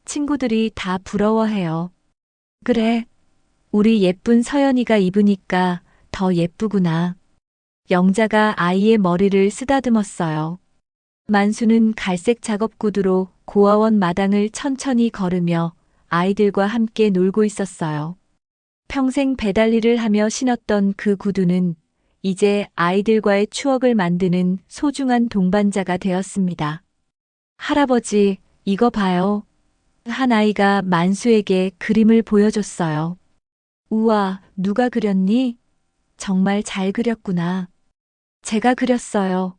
친구들이 다 부러워해요. 그래, 우리 예쁜 서연이가 입으니까 더 예쁘구나. 영자가 아이의 머리를 쓰다듬었어요. 만수는 갈색 작업 구두로 고아원 마당을 천천히 걸으며 아이들과 함께 놀고 있었어요. 평생 배달일을 하며 신었던 그 구두는 이제 아이들과의 추억을 만드는 소중한 동반자가 되었습니다. 할아버지, 이거 봐요. 한 아이가 만수에게 그림을 보여줬어요. 우와, 누가 그렸니? 정말 잘 그렸구나. 제가 그렸어요.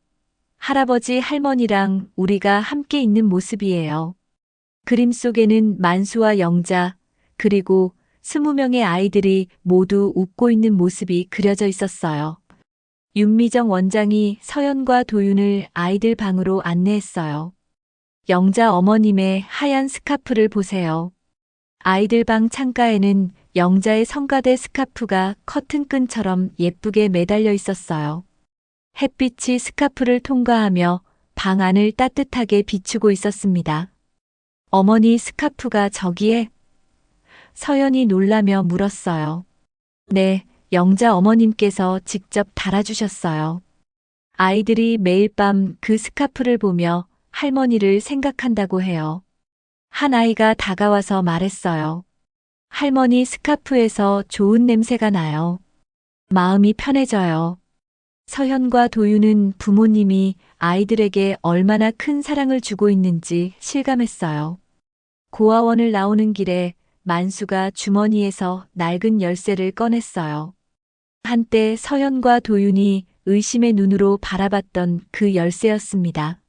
할아버지, 할머니랑 우리가 함께 있는 모습이에요. 그림 속에는 만수와 영자, 그리고 20명의 아이들이 모두 웃고 있는 모습이 그려져 있었어요. 윤미정 원장이 서연과 도윤을 아이들 방으로 안내했어요. 영자 어머님의 하얀 스카프를 보세요. 아이들 방 창가에는 영자의 성가대 스카프가 커튼끈처럼 예쁘게 매달려 있었어요. 햇빛이 스카프를 통과하며 방 안을 따뜻하게 비추고 있었습니다. 어머니, 스카프가 저기에? 서연이 놀라며 물었어요. 네, 영자 어머님께서 직접 달아주셨어요. 아이들이 매일 밤 그 스카프를 보며 할머니를 생각한다고 해요. 한 아이가 다가와서 말했어요. 할머니, 스카프에서 좋은 냄새가 나요. 마음이 편해져요. 서현과 도윤은 부모님이 아이들에게 얼마나 큰 사랑을 주고 있는지 실감했어요. 고아원을 나오는 길에 만수가 주머니에서 낡은 열쇠를 꺼냈어요. 한때 서연과 도윤이 의심의 눈으로 바라봤던 그 열쇠였습니다.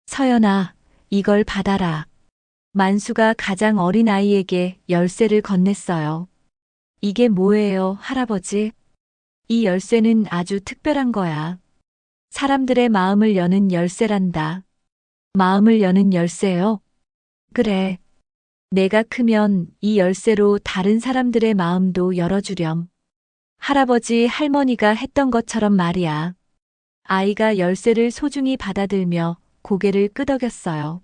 서연아, 이걸 받아라. 만수가 가장 어린 아이에게 열쇠를 건넸어요. 이게 뭐예요, 할아버지? 이 열쇠는 아주 특별한 거야. 사람들의 마음을 여는 열쇠란다. 마음을 여는 열쇠요? 그래. 내가 크면 이 열쇠로 다른 사람들의 마음도 열어주렴. 할아버지, 할머니가 했던 것처럼 말이야. 아이가 열쇠를 소중히 받아들며 고개를 끄덕였어요.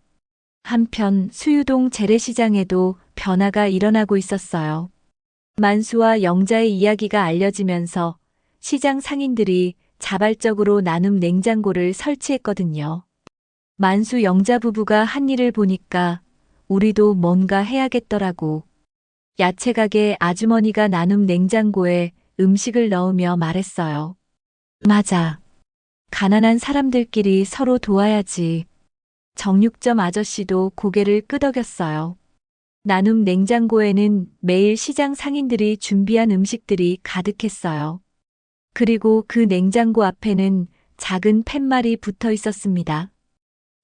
한편 수유동 재래시장에도 변화가 일어나고 있었어요. 만수와 영자의 이야기가 알려지면서 시장 상인들이 자발적으로 나눔 냉장고를 설치했거든요. 만수, 영자 부부가 한 일을 보니까 우리도 뭔가 해야겠더라고. 야채 가게 아주머니가 나눔 냉장고에 음식을 넣으며 말했어요. 맞아. 가난한 사람들끼리 서로 도와야지. 정육점 아저씨도 고개를 끄덕였어요. 나눔 냉장고에는 매일 시장 상인들이 준비한 음식들이 가득했어요. 그리고 그 냉장고 앞에는 작은 팻말이 붙어 있었습니다.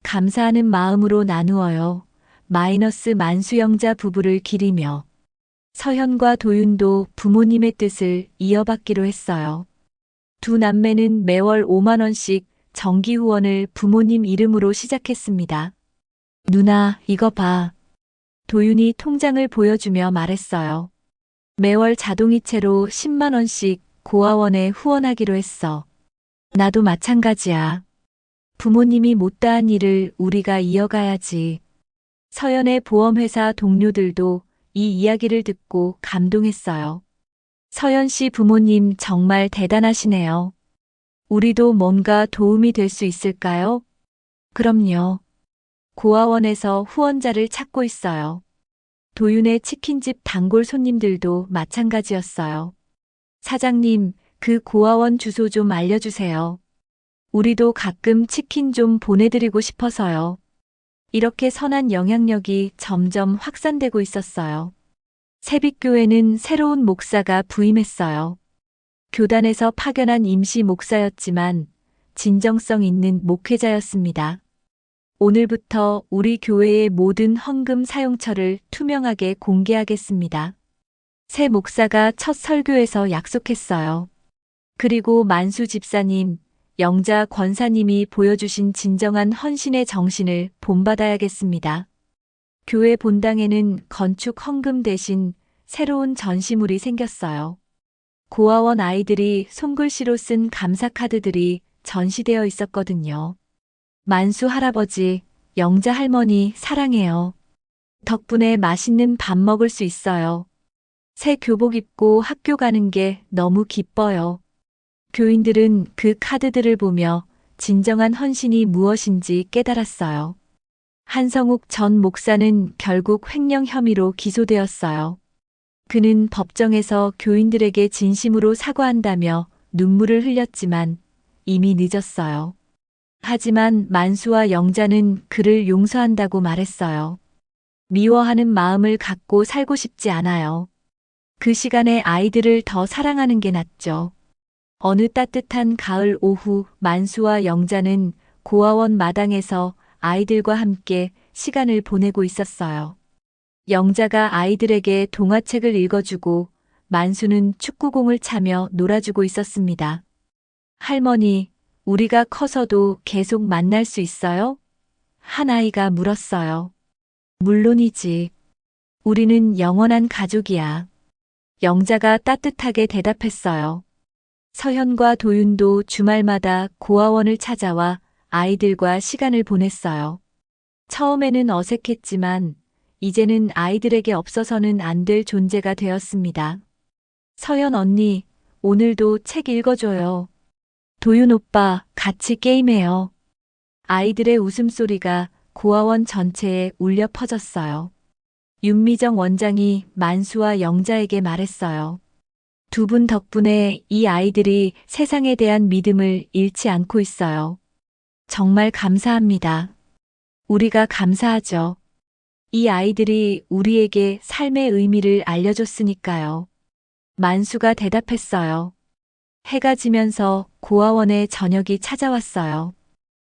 감사하는 마음으로 나누어요. 마이너스 만수영자 부부를 기리며. 서현과 도윤도 부모님의 뜻을 이어받기로 했어요. 두 남매는 매월 5만 원씩 정기 후원을 부모님 이름으로 시작했습니다. 누나, 이거 봐. 도윤이 통장을 보여주며 말했어요. 매월 자동이체로 10만 원씩 고아원에 후원하기로 했어. 나도 마찬가지야. 부모님이 못다한 일을 우리가 이어가야지. 서연의 보험회사 동료들도 이 이야기를 듣고 감동했어요. 서연 씨 부모님 정말 대단하시네요. 우리도 뭔가 도움이 될 수 있을까요? 그럼요. 고아원에서 후원자를 찾고 있어요. 도윤의 치킨집 단골 손님들도 마찬가지였어요. 사장님, 그 고아원 주소 좀 알려주세요. 우리도 가끔 치킨 좀 보내드리고 싶어서요. 이렇게 선한 영향력이 점점 확산되고 있었어요. 세빛교회는 새로운 목사가 부임했어요. 교단에서 파견한 임시 목사였지만 진정성 있는 목회자였습니다. 오늘부터 우리 교회의 모든 헌금 사용처를 투명하게 공개하겠습니다. 새 목사가 첫 설교에서 약속했어요. 그리고 만수 집사님, 영자 권사님이 보여주신 진정한 헌신의 정신을 본받아야겠습니다. 교회 본당에는 건축 헌금 대신 새로운 전시물이 생겼어요. 고아원 아이들이 손글씨로 쓴 감사 카드들이 전시되어 있었거든요. 만수 할아버지, 영자 할머니 사랑해요. 덕분에 맛있는 밥 먹을 수 있어요. 새 교복 입고 학교 가는 게 너무 기뻐요. 교인들은 그 카드들을 보며 진정한 헌신이 무엇인지 깨달았어요. 한성욱 전 목사는 결국 횡령 혐의로 기소되었어요. 그는 법정에서 교인들에게 진심으로 사과한다며 눈물을 흘렸지만 이미 늦었어요. 하지만 만수와 영자는 그를 용서한다고 말했어요. 미워하는 마음을 갖고 살고 싶지 않아요. 그 시간에 아이들을 더 사랑하는 게 낫죠. 어느 따뜻한 가을 오후 만수와 영자는 고아원 마당에서 아이들과 함께 시간을 보내고 있었어요. 영자가 아이들에게 동화책을 읽어주고 만수는 축구공을 차며 놀아주고 있었습니다. 할머니, 우리가 커서도 계속 만날 수 있어요? 한 아이가 물었어요. 물론이지. 우리는 영원한 가족이야. 영자가 따뜻하게 대답했어요. 서현과 도윤도 주말마다 고아원을 찾아와 아이들과 시간을 보냈어요. 처음에는 어색했지만 이제는 아이들에게 없어서는 안 될 존재가 되었습니다. 서연 언니, 오늘도 책 읽어줘요. 도윤 오빠, 같이 게임해요. 아이들의 웃음소리가 고아원 전체에 울려 퍼졌어요. 윤미정 원장이 만수와 영자에게 말했어요. 두 분 덕분에 이 아이들이 세상에 대한 믿음을 잃지 않고 있어요. 정말 감사합니다. 우리가 감사하죠. 이 아이들이 우리에게 삶의 의미를 알려줬으니까요. 만수가 대답했어요. 해가 지면서 고아원에 저녁이 찾아왔어요.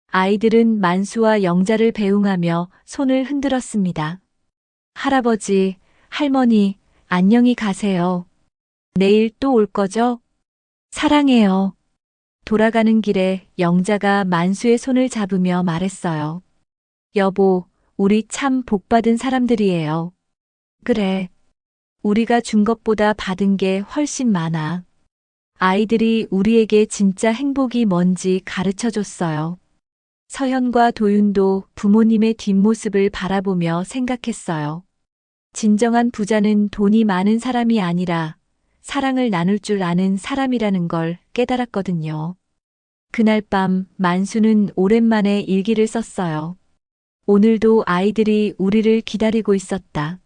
아이들은 만수와 영자를 배웅하며 손을 흔들었습니다. 할아버지, 할머니, 안녕히 가세요. 내일 또 올 거죠? 사랑해요. 돌아가는 길에 영자가 만수의 손을 잡으며 말했어요. 여보, 우리 참 복받은 사람들이에요. 그래. 우리가 준 것보다 받은 게 훨씬 많아. 아이들이 우리에게 진짜 행복이 뭔지 가르쳐 줬어요. 서현과 도윤도 부모님의 뒷모습을 바라보며 생각했어요. 진정한 부자는 돈이 많은 사람이 아니라 사랑을 나눌 줄 아는 사람이라는 걸 깨달았거든요. 그날 밤 만수는 오랜만에 일기를 썼어요. 오늘도 아이들이 우리를 기다리고 있었다.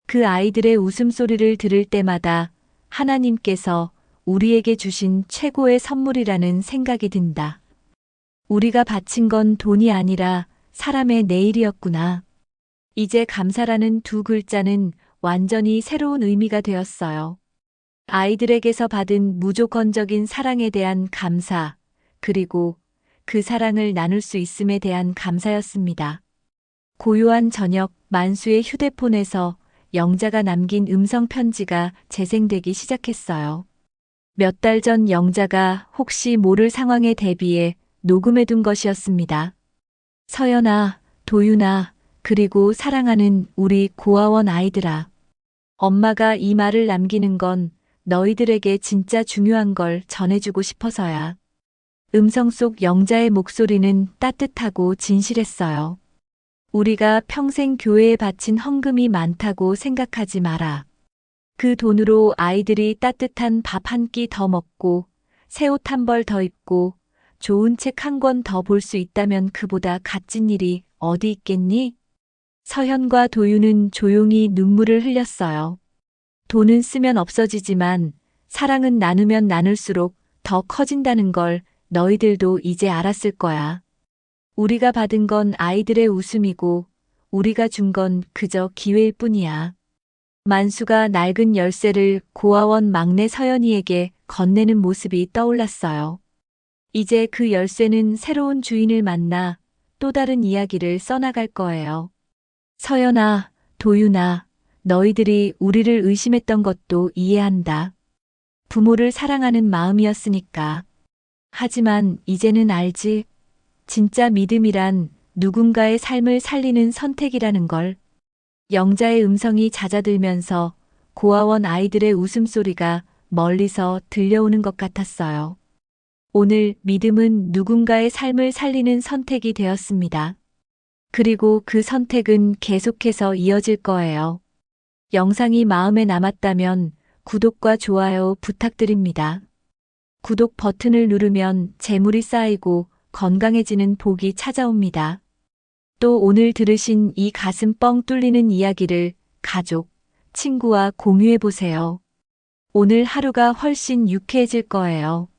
그 아이들의 웃음소리를 들을 때마다 하나님께서 우리에게 주신 최고의 선물이라는 생각이 든다. 우리가 바친 건 돈이 아니라 사람의 내일이었구나. 이제 감사라는 두 글자는 완전히 새로운 의미가 되었어요. 아이들에게서 받은 무조건적인 사랑에 대한 감사, 그리고 그 사랑을 나눌 수 있음에 대한 감사였습니다. 고요한 저녁, 만수의 휴대폰에서 영자가 남긴 음성 편지가 재생되기 시작했어요. 몇 달 전 영자가 혹시 모를 상황에 대비해 녹음해둔 것이었습니다. 서연아, 도윤아, 그리고 사랑하는 우리 고아원 아이들아. 엄마가 이 말을 남기는 건 너희들에게 진짜 중요한 걸 전해주고 싶어서야. 음성 속 영자의 목소리는 따뜻하고 진실했어요. 우리가 평생 교회에 바친 헌금이 많다고 생각하지 마라. 그 돈으로 아이들이 따뜻한 밥 한 끼 더 먹고 새 옷 한 벌 더 입고 좋은 책 한 권 더 볼 수 있다면 그보다 값진 일이 어디 있겠니? 서현과 도윤은 조용히 눈물을 흘렸어요. 돈은 쓰면 없어지지만 사랑은 나누면 나눌수록 더 커진다는 걸 너희들도 이제 알았을 거야. 우리가 받은 건 아이들의 웃음이고 우리가 준 건 그저 기회일 뿐이야. 만수가 낡은 열쇠를 고아원 막내 서연이에게 건네는 모습이 떠올랐어요. 이제 그 열쇠는 새로운 주인을 만나 또 다른 이야기를 써나갈 거예요. 서연아, 도윤아, 너희들이 우리를 의심했던 것도 이해한다. 부모를 사랑하는 마음이었으니까. 하지만 이제는 알지? 진짜 믿음이란 누군가의 삶을 살리는 선택이라는 걸. 영자의 음성이 잦아들면서 고아원 아이들의 웃음소리가 멀리서 들려오는 것 같았어요. 오늘 믿음은 누군가의 삶을 살리는 선택이 되었습니다. 그리고 그 선택은 계속해서 이어질 거예요. 영상이 마음에 남았다면 구독과 좋아요 부탁드립니다. 구독 버튼을 누르면 재물이 쌓이고 건강해지는 복이 찾아옵니다. 또 오늘 들으신 이 가슴 뻥 뚫리는 이야기를 가족, 친구와 공유해 보세요. 오늘 하루가 훨씬 유쾌해질 거예요.